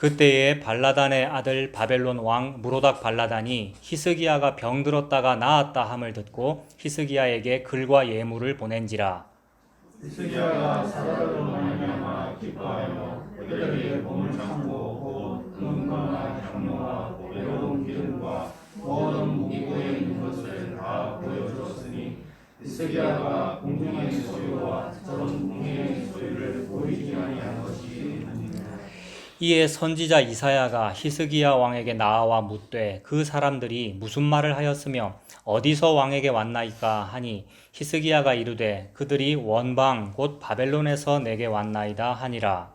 그때에 발라단의 아들 바벨론 왕 무로닥 발라단이 히스기야가 병들었다가 나았다 함을 듣고 히스기야에게 글과 예물을 보낸지라. 히스기야가 사자로 말미암아 기뻐하여 그들에게 몸을 참고 곧 금과 향료와 외로운 기름과 모든 무기고에 있는 것을 다 보여주었으니 히스기야가 공중의 소유와 저런 궁의 소유를 보이지 아니한 것이 이에 선지자 이사야가 히스기야 왕에게 나아와 묻되 그 사람들이 무슨 말을 하였으며 어디서 왕에게 왔나이까 하니 히스기야가 이르되 그들이 원방 곧 바벨론에서 내게 왔나이다 하니라.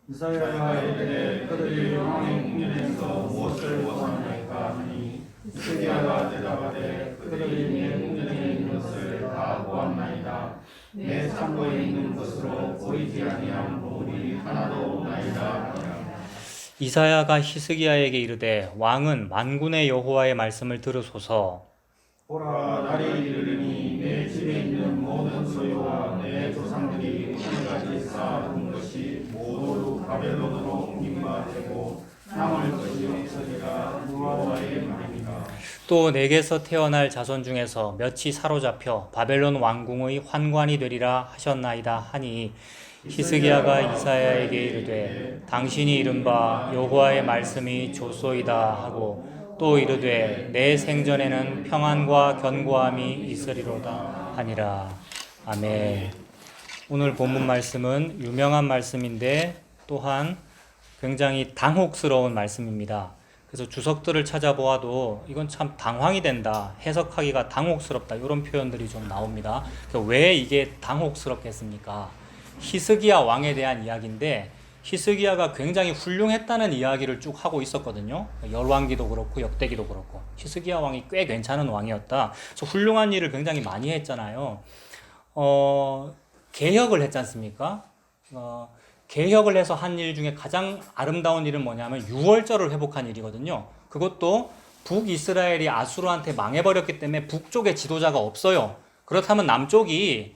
이사야가 이르되 그들이 왕의 궁전에서 무엇을 원하나이까 하니 히스기야가 대답하되 그들이 내 궁전에 있는 것을 다 보았나이다. 내 창고에 있는 것으로 보이지 아니한 보물이 하나도 없나이다 하니라. 이사야가 히스기야에게 이르되 왕은 만군의 여호와의 말씀을 들으소서. 보라, 날이 이르리니 내 집에 있는 모든 소유와 내 조상들이 지금까지 쌓아둔 것이 모두 바벨론으로 옮긴 바 되고 남을 것이 없으리라. 여호와의 말이니라. 또 내게서 태어날 자손 중에서 몇이 사로잡혀 바벨론 왕궁의 환관이 되리라 하셨나이다 하니 히스기야가 이사야에게 이르되 당신이 이른바 여호와의 말씀이 좋소이다 하고 또 이르되 내 생전에는 평안과 견고함이 있으리로다 하니라. 아멘. 오늘 본문 말씀은 유명한 말씀인데 또한 굉장히 당혹스러운 말씀입니다. 그래서 주석들을 찾아보아도 이건 참 당황이 된다, 해석하기가 당혹스럽다, 이런 표현들이 좀 나옵니다. 왜 이게 당혹스럽겠습니까? 히스기야 왕에 대한 이야기인데 히스기야가 굉장히 훌륭했다는 이야기를 쭉 하고 있었거든요. 열왕기도 그렇고 역대기도 그렇고 히스기야 왕이 꽤 괜찮은 왕이었다. 그래서 훌륭한 일을 굉장히 많이 했잖아요. 개혁을 했지 않습니까? 개혁을 해서 한 일 중에 가장 아름다운 일은 뭐냐면 유월절을 회복한 일이거든요. 그것도 북이스라엘이 아수르한테 망해버렸기 때문에 북쪽에 지도자가 없어요. 그렇다면 남쪽이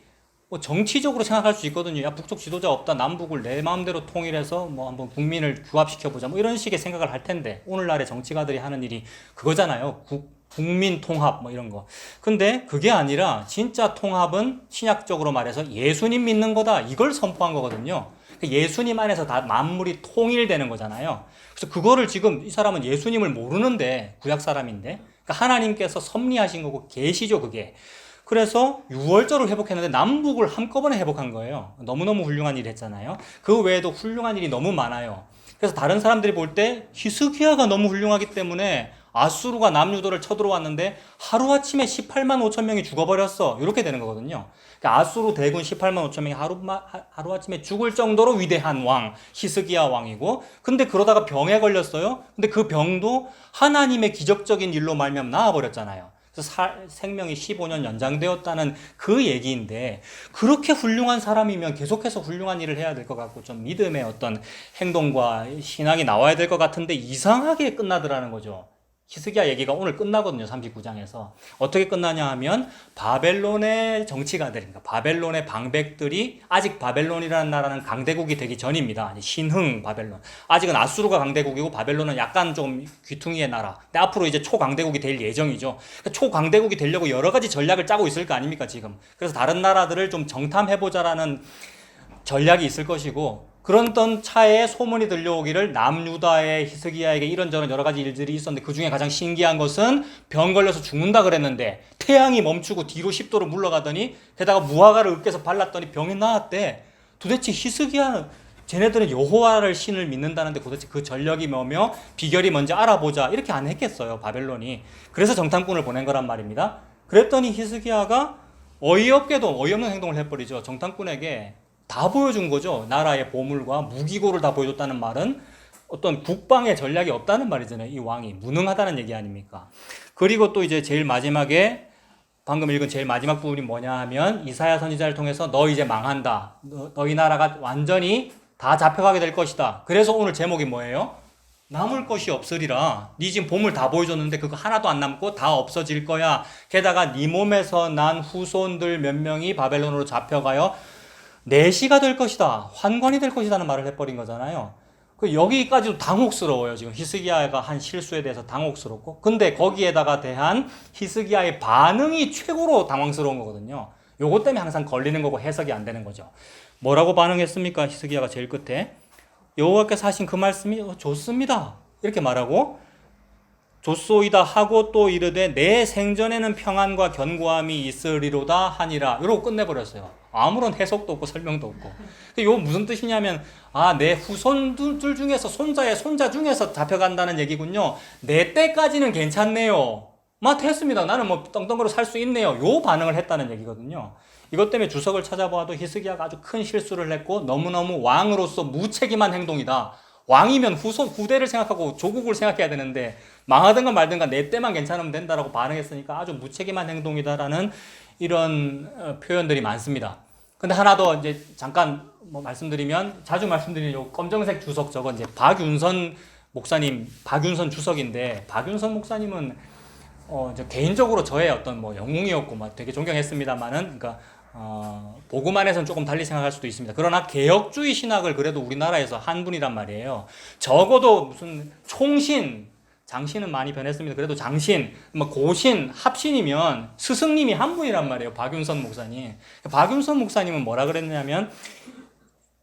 뭐 정치적으로 생각할 수 있거든요. 야, 북쪽 지도자 없다. 남북을 내 마음대로 통일해서 뭐 한번 국민을 규합시켜보자. 뭐 이런 식의 생각을 할 텐데 오늘날의 정치가들이 하는 일이 그거잖아요. 국민 통합 뭐 이런 거. 근데 그게 아니라 진짜 통합은 신약적으로 말해서 예수님 믿는 거다. 이걸 선포한 거거든요. 예수님 안에서 다 만물이 통일되는 거잖아요. 그래서 그거를 지금 이 사람은 예수님을 모르는데 구약 사람인데 그러니까 하나님께서 섭리하신 거고 계시죠 그게. 그래서 유월절을 회복했는데 남북을 한꺼번에 회복한 거예요. 너무너무 훌륭한 일을 했잖아요. 그 외에도 훌륭한 일이 너무 많아요. 그래서 다른 사람들이 볼 때 히스기야가 너무 훌륭하기 때문에 아수르가 남유도를 쳐들어왔는데 하루아침에 18만 5천 명이 죽어버렸어. 이렇게 되는 거거든요. 그러니까 아수르 대군 18만 5천 명이 하루아침에 죽을 정도로 위대한 왕, 히스기야 왕이고, 근데 그러다가 병에 걸렸어요. 근데 그 병도 하나님의 기적적인 일로 말미암아 나아버렸잖아요. 그래서 생명이 15년 연장되었다는 그 얘기인데, 그렇게 훌륭한 사람이면 계속해서 훌륭한 일을 해야 될 것 같고 좀 믿음의 어떤 행동과 신앙이 나와야 될 것 같은데 이상하게 끝나더라는 거죠. 히스기야 얘기가 오늘 끝나거든요. 39장에서. 어떻게 끝나냐 하면 바벨론의 정치가들, 그러니까 바벨론의 방백들이 아직 바벨론이라는 나라는 강대국이 되기 전입니다. 신흥 바벨론. 아직은 아수르가 강대국이고 바벨론은 약간 좀 귀퉁이의 나라. 근데 앞으로 이제 초강대국이 될 예정이죠. 그러니까 초강대국이 되려고 여러 가지 전략을 짜고 있을 거 아닙니까 지금. 그래서 다른 나라들을 좀 정탐해보자라는 전략이 있을 것이고, 그런 차에 소문이 들려오기를 남유다의 히스기야에게 이런저런 여러 가지 일들이 있었는데 그 중에 가장 신기한 것은 병 걸려서 죽는다 그랬는데 태양이 멈추고 뒤로 10도로 물러가더니 게다가 무화과를 으깨서 발랐더니 병이 나았대. 도대체 히스기야는 쟤네들은 여호와를 신을 믿는다는데 도대체 그 전력이 뭐며 비결이 뭔지 알아보자 이렇게 안 했겠어요 바벨론이. 그래서 정탐꾼을 보낸 거란 말입니다. 그랬더니 히스기야가 어이없게도 어이없는 행동을 해버리죠. 정탐꾼에게 다 보여준 거죠. 나라의 보물과 무기고를 다 보여줬다는 말은 어떤 국방의 전략이 없다는 말이잖아요. 이 왕이 무능하다는 얘기 아닙니까? 그리고 또 이제 제일 마지막에 방금 읽은 제일 마지막 부분이 뭐냐 하면 이사야 선지자를 통해서 너 이제 망한다. 너희 나라가 완전히 다 잡혀가게 될 것이다. 그래서 오늘 제목이 뭐예요? 남을 것이 없으리라. 네 지금 보물 다 보여줬는데 그거 하나도 안 남고 다 없어질 거야. 게다가 네 몸에서 난 후손들 몇 명이 바벨론으로 잡혀가요. 내시가 될 것이다. 환관이 될 것이다는 말을 해버린 거잖아요. 그 여기까지도 당혹스러워요. 지금 히스기야가 한 실수에 대해서 당혹스럽고, 근데 거기에다가 대한 히스기야의 반응이 최고로 당황스러운 거거든요. 요것 때문에 항상 걸리는 거고 해석이 안 되는 거죠. 뭐라고 반응했습니까? 히스기야가 제일 끝에 여호와께서 하신 그 말씀이 좋습니다 이렇게 말하고, 좋소이다 하고 또 이르되 내 생전에는 평안과 견고함이 있으리로다 하니라, 이러고 끝내버렸어요. 아무런 해석도 없고 설명도 없고. 이거 무슨 뜻이냐면, 내 후손들 중에서, 손자의 손자 중에서 잡혀간다는 얘기군요. 내 때까지는 괜찮네요. 됐습니다. 나는 뭐 떵떵거려 살 수 있네요. 요 반응을 했다는 얘기거든요. 이것 때문에 주석을 찾아봐도 히스기야가 아주 큰 실수를 했고, 너무너무 왕으로서 무책임한 행동이다. 왕이면 후대를 생각하고 조국을 생각해야 되는데, 망하든가 말든가 내 때만 괜찮으면 된다라고 반응했으니까 아주 무책임한 행동이다라는 이런 표현들이 많습니다. 근데 하나 더 이제 잠깐 말씀드리면, 자주 말씀드리는 요 검정색 주석, 저건 이제 박윤선 목사님, 박윤선 주석인데, 박윤선 목사님은 개인적으로 저의 어떤 영웅이었고 되게 존경했습니다만은, 그러니까 복음안에서는 조금 달리 생각할 수도 있습니다. 그러나 개혁주의 신학을 그래도 우리나라에서 한 분이란 말이에요. 적어도 무슨 총신, 장신은 많이 변했습니다. 그래도 장신, 고신, 합신이면 스승님이 한 분이란 말이에요. 박윤선 목사님. 박윤선 목사님은 뭐라 그랬냐면,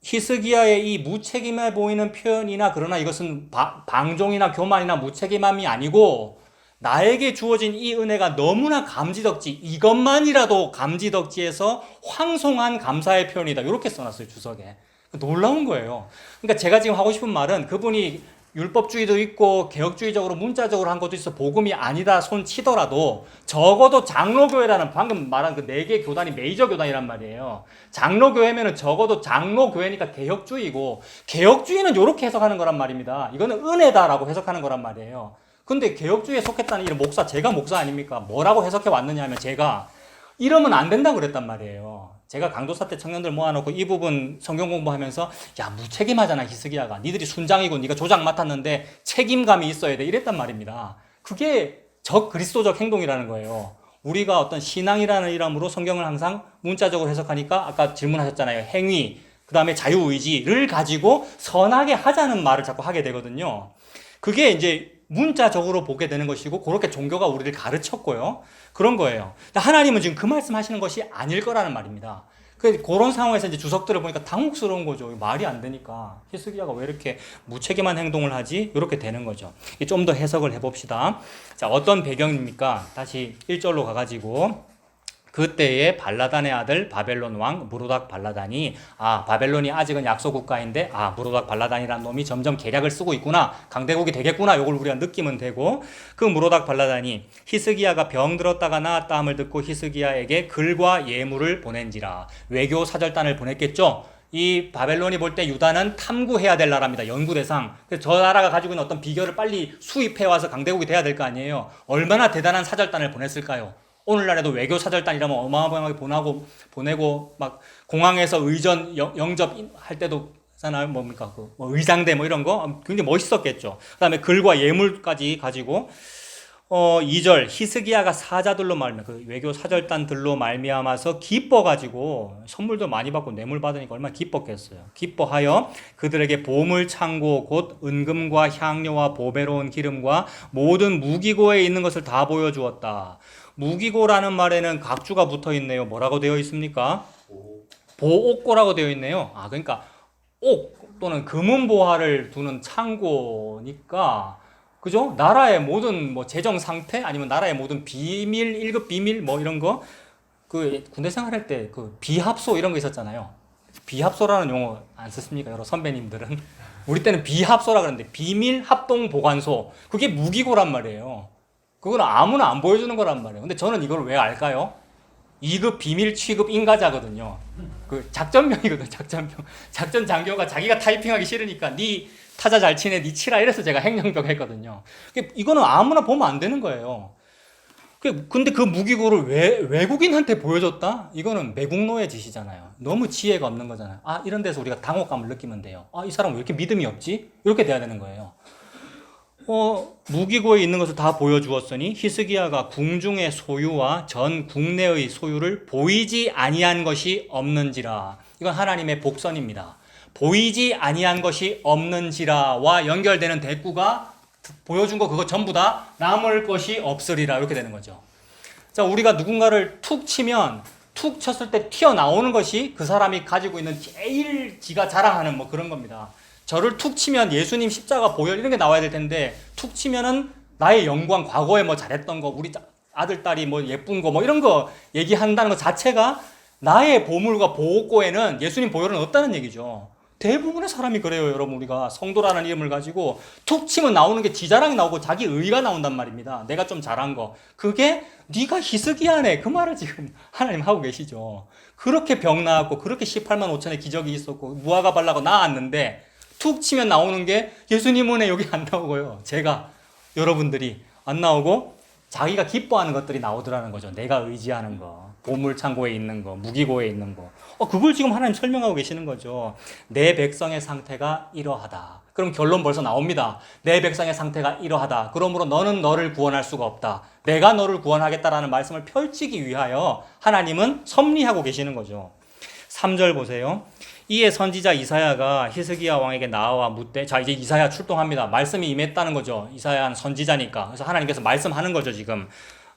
히스기야의 이 무책임해 보이는 표현이나, 그러나 이것은 방종이나 교만이나 무책임함이 아니고, 나에게 주어진 이 은혜가 너무나 감지덕지, 이것만이라도 감지덕지해서 황송한 감사의 표현이다. 이렇게 써놨어요, 주석에. 놀라운 거예요. 그러니까 제가 지금 하고 싶은 말은, 그분이 율법주의도 있고 개혁주의적으로 문자적으로 한 것도 있어 복음이 아니다 손 치더라도, 적어도 장로교회라는, 방금 말한 그 4개 교단이 메이저 교단이란 말이에요. 장로교회면은 적어도 장로교회니까 개혁주의고, 개혁주의는 이렇게 해석하는 거란 말입니다. 이거는 은혜다라고 해석하는 거란 말이에요. 근데 개혁주의에 속했다는 이 목사, 제가 목사 아닙니까? 뭐라고 해석해 왔느냐 하면, 제가 이러면 안 된다고 그랬단 말이에요. 제가 강도사 때 청년들 모아놓고 이 부분 성경 공부하면서, 무책임하잖아 히스기야가. 니들이 순장이고 니가 조장 맡았는데 책임감이 있어야 돼, 이랬단 말입니다. 그게 그리스도적 행동이라는 거예요. 우리가 어떤 신앙이라는 이름으로 성경을 항상 문자적으로 해석하니까, 아까 질문하셨잖아요. 행위, 그 다음에 자유의지를 가지고 선하게 하자는 말을 자꾸 하게 되거든요. 그게 이제 문자적으로 보게 되는 것이고, 그렇게 종교가 우리를 가르쳤고요. 그런 거예요. 하나님은 지금 그 말씀 하시는 것이 아닐 거라는 말입니다. 그런 상황에서 이제 주석들을 보니까 당혹스러운 거죠. 말이 안 되니까. 히스기야가 왜 이렇게 무책임한 행동을 하지? 이렇게 되는 거죠. 좀 더 해석을 해봅시다. 자, 어떤 배경입니까? 다시 1절로 가가지고, 그때의 발라단의 아들 바벨론 왕 무로닥 발라단이, 바벨론이 아직은 약소 국가인데, 무로닥 발라단이라는 놈이 점점 계략을 쓰고 있구나, 강대국이 되겠구나, 이걸 우리가 느끼면 되고, 그 무로닥 발라단이 히스기야가 병들었다가 나았다 함을 듣고 히스기야에게 글과 예물을 보낸지라. 외교 사절단을 보냈겠죠. 이 바벨론이 볼 때 유다는 탐구해야 될 나라입니다. 연구 대상. 그래서 저 나라가 가지고 있는 어떤 비결을 빨리 수입해와서 강대국이 돼야 될 거 아니에요. 얼마나 대단한 사절단을 보냈을까요? 오늘날에도 외교 사절단이라면 어마어마하게 보내고 막 공항에서 의전 영접 할 때도 하잖아요. 뭡니까? 의장대 이런 거 굉장히 멋있었겠죠. 그다음에 글과 예물까지 가지고 2절 히스기야가 사자들로 그 외교 사절단들로 말미암아서 기뻐가지고 선물도 많이 받고 뇌물 받으니까 얼마나 기뻤겠어요. 기뻐하여 그들에게 보물 창고 곧 은금과 향료와 보배로운 기름과 모든 무기고에 있는 것을 다 보여주었다. 무기고라는 말에는 각주가 붙어 있네요. 뭐라고 되어 있습니까? 보옥고라고 되어 있네요. 그러니까 옥 또는 금은보화를 두는 창고니까, 그죠? 나라의 모든 재정 상태, 아니면 나라의 모든 비밀, 1급 비밀 이런 거, 군대 생활할 때 비합소 이런 거 있었잖아요. 비합소라는 용어 안 썼습니까? 여러 선배님들은. 우리 때는 비합소라 그러는데, 비밀 합동 보관소. 그게 무기고란 말이에요. 그건 아무나 안 보여주는 거란 말이에요. 근데 저는 이걸 왜 알까요? 2급 비밀 취급 인가자거든요. 작전병이거든요. 작전 장교가 자기가 타이핑하기 싫으니까 네 타자 잘 치네, 네 치라, 이래서 제가 행정병 했거든요. 이거는 아무나 보면 안 되는 거예요. 근데 그 무기고를 왜 외국인한테 보여줬다? 이거는 매국노의 짓이잖아요. 너무 지혜가 없는 거잖아요. 이런 데서 우리가 당혹감을 느끼면 돼요. 이 사람 왜 이렇게 믿음이 없지? 이렇게 돼야 되는 거예요. 무기고에 있는 것을 다 보여주었으니 히스기야가 궁중의 소유와 전 국내의 소유를 보이지 아니한 것이 없는지라. 이건 하나님의 복선입니다. 보이지 아니한 것이 없는지라와 연결되는 대꾸가 보여준 거 그거 전부 다 남을 것이 없으리라 이렇게 되는 거죠. 자, 우리가 누군가를 툭 치면 툭 쳤을 때 튀어나오는 것이 그 사람이 가지고 있는 제일 지가 자랑하는 뭐 그런 겁니다. 저를 툭 치면 예수님 십자가 보혈 이런 게 나와야 될 텐데 툭 치면은 나의 영광, 과거에 뭐 잘했던 거, 우리 아들, 딸이 뭐 예쁜 거 뭐 이런 거 얘기한다는 것 자체가 나의 보물과 보호고에는 예수님 보혈은 없다는 얘기죠. 대부분의 사람이 그래요, 여러분. 우리가 성도라는 이름을 가지고 툭 치면 나오는 게 지 자랑이 나오고 자기 의가 나온단 말입니다. 내가 좀 잘한 거. 그게 네가 희석이하네. 그 말을 지금 하나님 하고 계시죠. 그렇게 병 나았고 그렇게 18만 5천의 기적이 있었고 무화과 발라고 나았는데 툭 치면 나오는 게 예수님 은혜 여기 안 나오고요. 제가 여러분들이 안 나오고 자기가 기뻐하는 것들이 나오더라는 거죠. 내가 의지하는 거, 보물창고에 있는 거, 무기고에 있는 거. 그걸 지금 하나님 설명하고 계시는 거죠. 내 백성의 상태가 이러하다. 그럼 결론 벌써 나옵니다. 내 백성의 상태가 이러하다. 그러므로 너는 너를 구원할 수가 없다. 내가 너를 구원하겠다라는 말씀을 펼치기 위하여 하나님은 섭리하고 계시는 거죠. 3절 보세요. 이에 선지자 이사야가 히스기야 왕에게 나와 묻되, 자 이제 이사야 출동합니다. 말씀이 임했다는 거죠. 이사야는 선지자니까. 그래서 하나님께서 말씀하는 거죠. 지금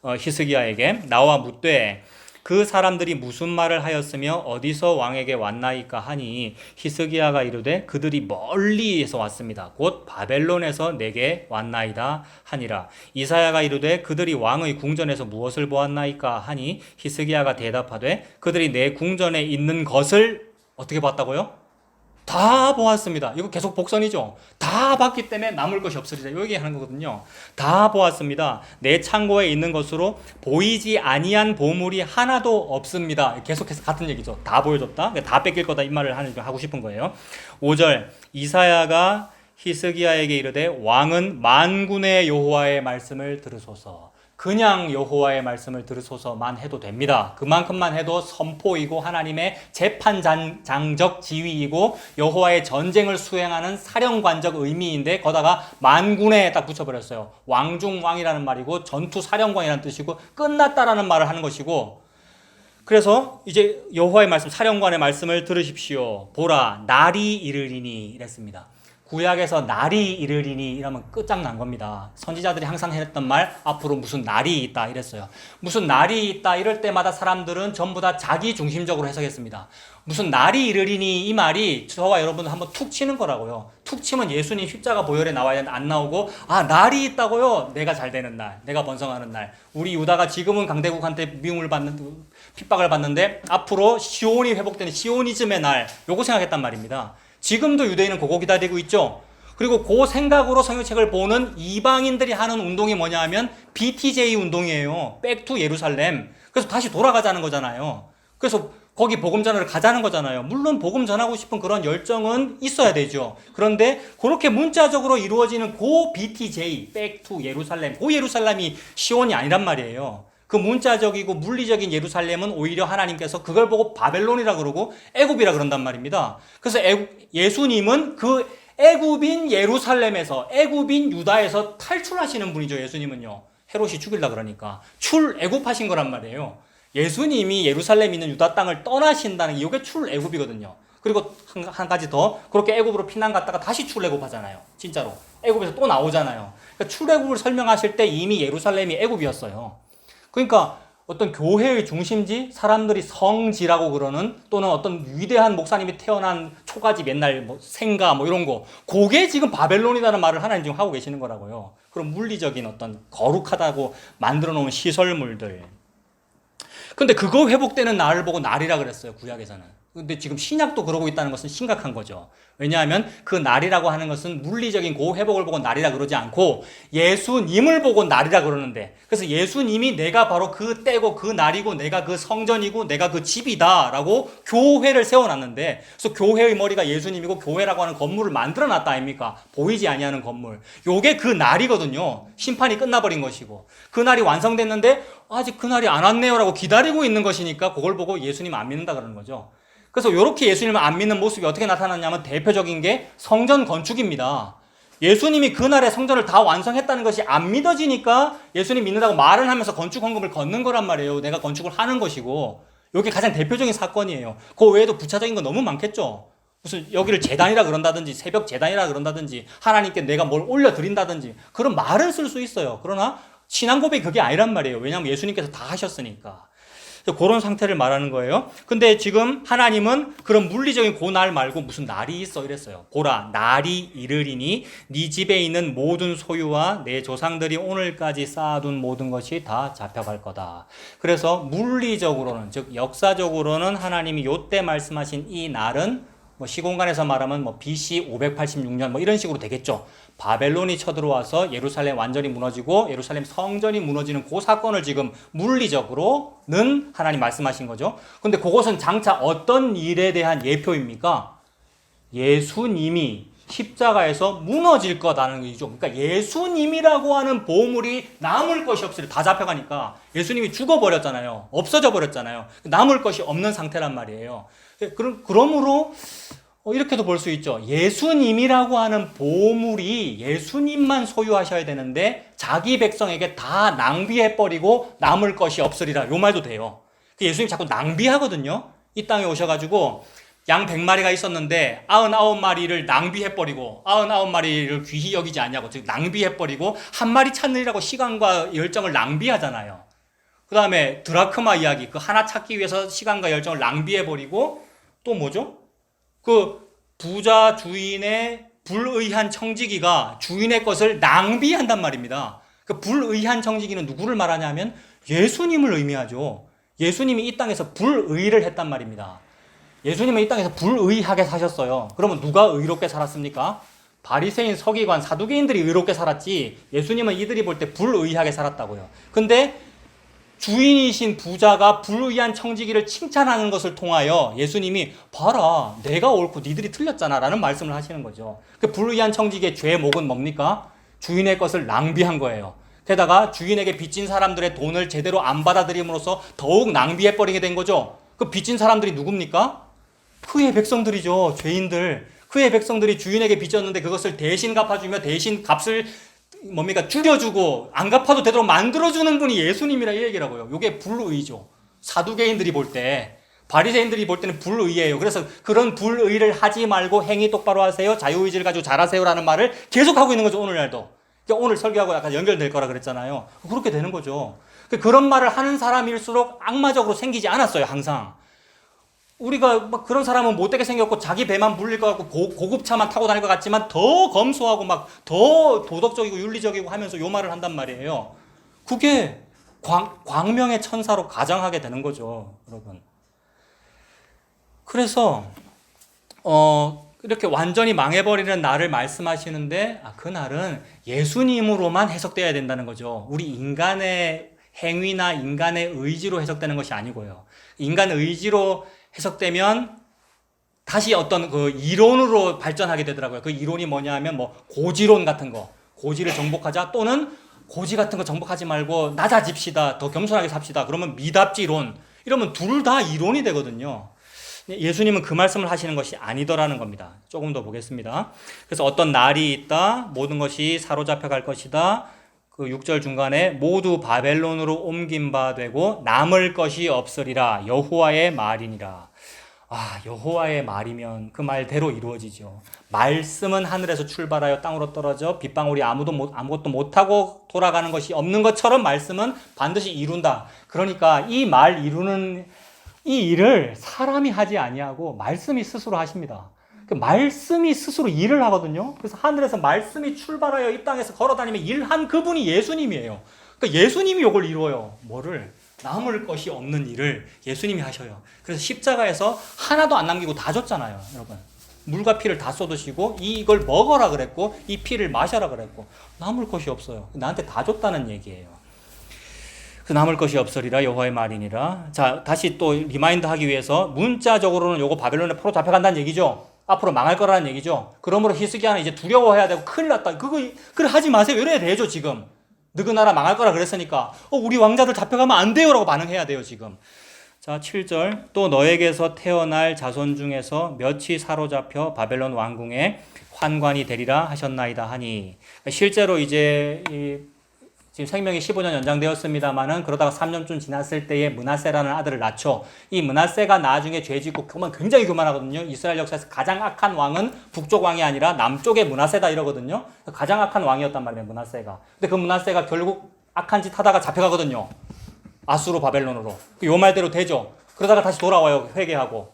히스기야에게 나와 묻되 그 사람들이 무슨 말을 하였으며 어디서 왕에게 왔나이까 하니 히스기야가 이르되 그들이 멀리에서 왔습니다. 곧 바벨론에서 내게 왔나이다 하니라. 이사야가 이르되 그들이 왕의 궁전에서 무엇을 보았나이까 하니 히스기야가 대답하되 그들이 내 궁전에 있는 것을 어떻게 봤다고요? 다 보았습니다. 이거 계속 복선이죠. 다 봤기 때문에 남을 것이 없으리라. 여기 하는 거거든요. 다 보았습니다. 내 창고에 있는 것으로 보이지 아니한 보물이 하나도 없습니다. 계속해서 같은 얘기죠. 다 보여줬다. 다 뺏길 거다. 이 말을 하고 싶은 거예요. 5절 이사야가 히스기야에게 이르되 왕은 만군의 여호와의 말씀을 들으소서. 그냥 여호와의 말씀을 들으소서만 해도 됩니다. 그만큼만 해도 선포이고 하나님의 재판장적 지위이고 여호와의 전쟁을 수행하는 사령관적 의미인데 거다가 만군에 딱 붙여버렸어요. 왕중왕이라는 말이고 전투사령관이라는 뜻이고 끝났다라는 말을 하는 것이고, 그래서 이제 여호와의 말씀, 사령관의 말씀을 들으십시오. 보라 날이 이르리니 이랬습니다. 구약에서 날이 이르리니 이러면 끝장난 겁니다. 선지자들이 항상 했던 말, 앞으로 무슨 날이 있다 이랬어요. 무슨 날이 있다 이럴 때마다 사람들은 전부 다 자기 중심적으로 해석했습니다. 무슨 날이 이르리니 이 말이 저와 여러분들 한번 툭 치는 거라고요. 툭 치면 예수님 십자가 보혈에 나와야 되는데 안 나오고, 아 날이 있다고요? 내가 잘 되는 날, 내가 번성하는 날. 우리 유다가 지금은 강대국한테 미움을 받는, 핍박을 받는데 앞으로 시온이 회복되는 시오니즘의 날, 요거 생각했단 말입니다. 지금도 유대인은 그거 기다리고 있죠. 그리고 그 생각으로 성경책을 보는 이방인들이 하는 운동이 뭐냐 하면 BTJ 운동이에요. Back to 예루살렘. 그래서 다시 돌아가자는 거잖아요. 그래서 거기 복음 전하러 가자는 거잖아요. 물론 복음 전하고 싶은 그런 열정은 있어야 되죠. 그런데 그렇게 문자적으로 이루어지는 그 BTJ, Back to 예루살렘, 그 예루살렘이 시온이 아니란 말이에요. 그 문자적이고 물리적인 예루살렘은 오히려 하나님께서 그걸 보고 바벨론이라 그러고 애굽이라 그런단 말입니다. 그래서 예수님은 그 애굽인 예루살렘에서, 애굽인 유다에서 탈출하시는 분이죠. 예수님은요. 헤롯이 죽이려고 그러니까 출애굽하신 거란 말이에요. 예수님이 예루살렘에 있는 유다 땅을 떠나신다는 게 이게 출애굽이거든요. 그리고 한 가지 더, 그렇게 애굽으로 피난 갔다가 다시 출애굽하잖아요. 진짜로 애굽에서 또 나오잖아요. 그러니까 출애굽을 설명하실 때 이미 예루살렘이 애굽이었어요. 그러니까 어떤 교회의 중심지, 사람들이 성지라고 그러는, 또는 어떤 위대한 목사님이 태어난 초가집, 옛날 뭐 생가 뭐 이런 거, 그게 지금 바벨론이라는 말을 하나님 지금 하고 계시는 거라고요. 그런 물리적인 어떤 거룩하다고 만들어 놓은 시설물들. 근데 그거 회복되는 날을 보고 날이라 그랬어요, 구약에서는. 근데 지금 신약도 그러고 있다는 것은 심각한 거죠. 왜냐하면 그 날이라고 하는 것은 물리적인 그 회복을 보고 날이라 그러지 않고 예수님을 보고 날이라 그러는데, 그래서 예수님이 내가 바로 그 때고 그 날이고 내가 그 성전이고 내가 그 집이다 라고 교회를 세워놨는데, 그래서 교회의 머리가 예수님이고 교회라고 하는 건물을 만들어놨다 아닙니까? 보이지 아니하는 건물. 요게 그 날이거든요. 심판이 끝나버린 것이고 그 날이 완성됐는데 아직 그 날이 안 왔네요 라고 기다리고 있는 것이니까 그걸 보고 예수님 안 믿는다 그러는 거죠. 그래서 이렇게 예수님을 안 믿는 모습이 어떻게 나타났냐면 대표적인 게 성전 건축입니다. 예수님이 그날에 성전을 다 완성했다는 것이 안 믿어지니까 예수님 믿는다고 말을 하면서 건축 헌금을 걷는 거란 말이에요. 내가 건축을 하는 것이고. 이게 가장 대표적인 사건이에요. 그 외에도 부차적인 거 너무 많겠죠. 무슨 여기를 제단이라 그런다든지 새벽 제단이라 그런다든지 하나님께 내가 뭘 올려드린다든지 그런 말은 쓸 수 있어요. 그러나 신앙 고백이 그게 아니란 말이에요. 왜냐하면 예수님께서 다 하셨으니까. 그런 상태를 말하는 거예요. 근데 지금 하나님은 그런 물리적인 그 날 말고 무슨 날이 있어 이랬어요. 보라, 날이 이르리니 네 집에 있는 모든 소유와 내 조상들이 오늘까지 쌓아둔 모든 것이 다 잡혀갈 거다. 그래서 물리적으로는, 즉 역사적으로는 하나님이 요때 말씀하신 이 날은 뭐 시공간에서 말하면 뭐 BC 586년 뭐 이런 식으로 되겠죠. 바벨론이 쳐들어와서 예루살렘 완전히 무너지고 예루살렘 성전이 무너지는 그 사건을 지금 물리적으로는 하나님 말씀하신 거죠. 근데 그것은 장차 어떤 일에 대한 예표입니까? 예수님이 십자가에서 무너질 거다는 거죠. 그러니까 예수님이라고 하는 보물이 남을 것이 없으리 다 잡혀가니까 예수님이 죽어버렸잖아요. 없어져 버렸잖아요. 남을 것이 없는 상태란 말이에요. 그러므로 이렇게도 볼 수 있죠. 예수님이라고 하는 보물이 예수님만 소유하셔야 되는데 자기 백성에게 다 낭비해버리고 남을 것이 없으리라. 요 말도 돼요. 예수님이 자꾸 낭비하거든요. 이 땅에 오셔가지고 양 100마리가 있었는데 99마리를 낭비해버리고 99마리를 귀히 여기지 않냐고, 즉 낭비해버리고 한 마리 찾느라고 시간과 열정을 낭비하잖아요. 그 다음에 드라크마 이야기, 그 하나 찾기 위해서 시간과 열정을 낭비해버리고 또 뭐죠? 그 부자 주인의 불의한 청지기가 주인의 것을 낭비한단 말입니다. 그 불의한 청지기는 누구를 말하냐면 예수님을 의미하죠. 예수님이 이 땅에서 불의를 했단 말입니다. 예수님은 이 땅에서 불의하게 사셨어요. 그러면 누가 의롭게 살았습니까? 바리새인, 서기관, 사두개인들이 의롭게 살았지 예수님은 이들이 볼 때 불의하게 살았다고요. 근데 주인이신 부자가 불의한 청지기를 칭찬하는 것을 통하여 예수님이 봐라, 내가 옳고 니들이 틀렸잖아 라는 말씀을 하시는 거죠. 그 불의한 청지기의 죄목은 뭡니까? 주인의 것을 낭비한 거예요. 게다가 주인에게 빚진 사람들의 돈을 제대로 안 받아들임으로써 더욱 낭비해버리게 된 거죠. 그 빚진 사람들이 누굽니까? 그의 백성들이죠. 죄인들. 그의 백성들이 주인에게 빚졌는데 그것을 대신 갚아주며 대신 값을 줄여주고 안 갚아도 되도록 만들어주는 분이 예수님이라 이 얘기라고요. 이게 불의죠. 사두개인들이 볼 때, 바리새인들이 볼 때는 불의예요. 그래서 그런 불의를 하지 말고 행위 똑바로 하세요. 자유의지를 가지고 잘하세요라는 말을 계속하고 있는 거죠. 오늘날도. 그러니까 오늘 설교하고 약간 연결될 거라 그랬잖아요. 그렇게 되는 거죠. 그런 말을 하는 사람일수록 악마적으로 생기지 않았어요. 항상. 우리가 막 그런 사람은 못되게 생겼고 자기 배만 불릴 것 같고 고급차만 타고 다닐 것 같지만 더 검소하고 막 더 도덕적이고 윤리적이고 하면서 요 말을 한단 말이에요. 그게 광명의 천사로 가장하게 되는 거죠, 여러분. 그래서 이렇게 완전히 망해버리는 날을 말씀하시는데 그 날은 예수님으로만 해석돼야 된다는 거죠. 우리 인간의 행위나 인간의 의지로 해석되는 것이 아니고요. 인간의 의지로 해석되면 다시 어떤 그 이론으로 발전하게 되더라고요. 그 이론이 뭐냐 하면 뭐 고지론 같은 거, 고지를 정복하자, 또는 고지 같은 거 정복하지 말고 낮아집시다, 더 겸손하게 삽시다. 그러면 미답지론, 이러면 둘 다 이론이 되거든요. 예수님은 그 말씀을 하시는 것이 아니더라는 겁니다. 조금 더 보겠습니다. 그래서 어떤 날이 있다, 모든 것이 사로잡혀 갈 것이다. 그 6절 중간에 모두 바벨론으로 옮긴 바 되고 남을 것이 없으리라. 여호와의 말이니라. 여호와의 말이면 그 말대로 이루어지죠. 말씀은 하늘에서 출발하여 땅으로 떨어져 빗방울이 아무것도 못하고 돌아가는 것이 없는 것처럼 말씀은 반드시 이룬다. 그러니까 이 말 이루는 이 일을 사람이 하지 아니하고 말씀이 스스로 하십니다. 그 말씀이 스스로 일을 하거든요. 그래서 하늘에서 말씀이 출발하여 이 땅에서 걸어다니며 일한 그분이 예수님이에요. 그러니까 예수님이 이걸 이루어요. 뭐를? 남을 것이 없는 일을 예수님이 하셔요. 그래서 십자가에서 하나도 안 남기고 다 줬잖아요, 여러분. 물과 피를 다 쏟으시고 이걸 먹어라 그랬고 이 피를 마셔라 그랬고 남을 것이 없어요. 나한테 다 줬다는 얘기예요. 그 남을 것이 없으리라 여호와의 말이니라. 자, 다시 또 리마인드 하기 위해서 문자적으로는 요거 바벨론에 포로 잡혀간다는 얘기죠. 앞으로 망할 거라는 얘기죠. 그러므로 히스기야는 이제 두려워해야 되고 큰일 났다. 그래 하지 마세요. 이래야 되죠, 지금. 너그 나라 망할 거라 그랬으니까 우리 왕자들 잡혀가면 안 돼요 라고 반응해야 돼요, 지금. 자, 7절. 또 너에게서 태어날 자손 중에서 몇이 사로잡혀 바벨론 왕궁에 환관이 되리라 하셨나이다 하니, 실제로 이제 지금 생명이 15년 연장되었습니다만은 그러다가 3년쯤 지났을 때에 므낫세라는 아들을 낳죠. 이 므낫세가 나중에 죄짓고 굉장히 교만하거든요. 이스라엘 역사에서 가장 악한 왕은 북쪽 왕이 아니라 남쪽의 므낫세다 이러거든요. 가장 악한 왕이었단 말이에요, 므낫세가. 근데 그 므낫세가 결국 악한 짓 하다가 잡혀가거든요. 아수르 바벨론으로. 요 말대로 되죠. 그러다가 다시 돌아와요, 회개하고.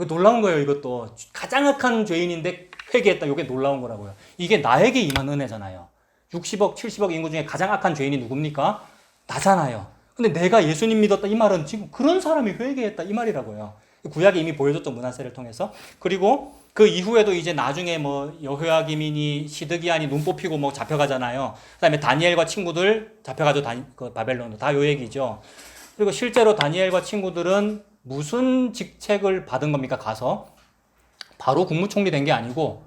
놀라운 거예요, 이것도. 가장 악한 죄인인데 회개했다. 이게 놀라운 거라고요. 이게 나에게 임한 은혜잖아요. 60억, 70억 인구 중에 가장 악한 죄인이 누굽니까? 나잖아요. 근데 내가 예수님 믿었다 이 말은 지금 그런 사람이 회개했다 이 말이라고요. 구약이 이미 보여줬던 므낫세를 통해서. 그리고 그 이후에도 이제 나중에 뭐 여호야김이니 시드기야니 눈 뽑히고 뭐 잡혀가잖아요. 그다음에 다니엘과 친구들 잡혀가죠. 그 바벨론도 다 요 얘기죠. 그리고 실제로 다니엘과 친구들은 무슨 직책을 받은 겁니까? 가서 바로 국무총리 된 게 아니고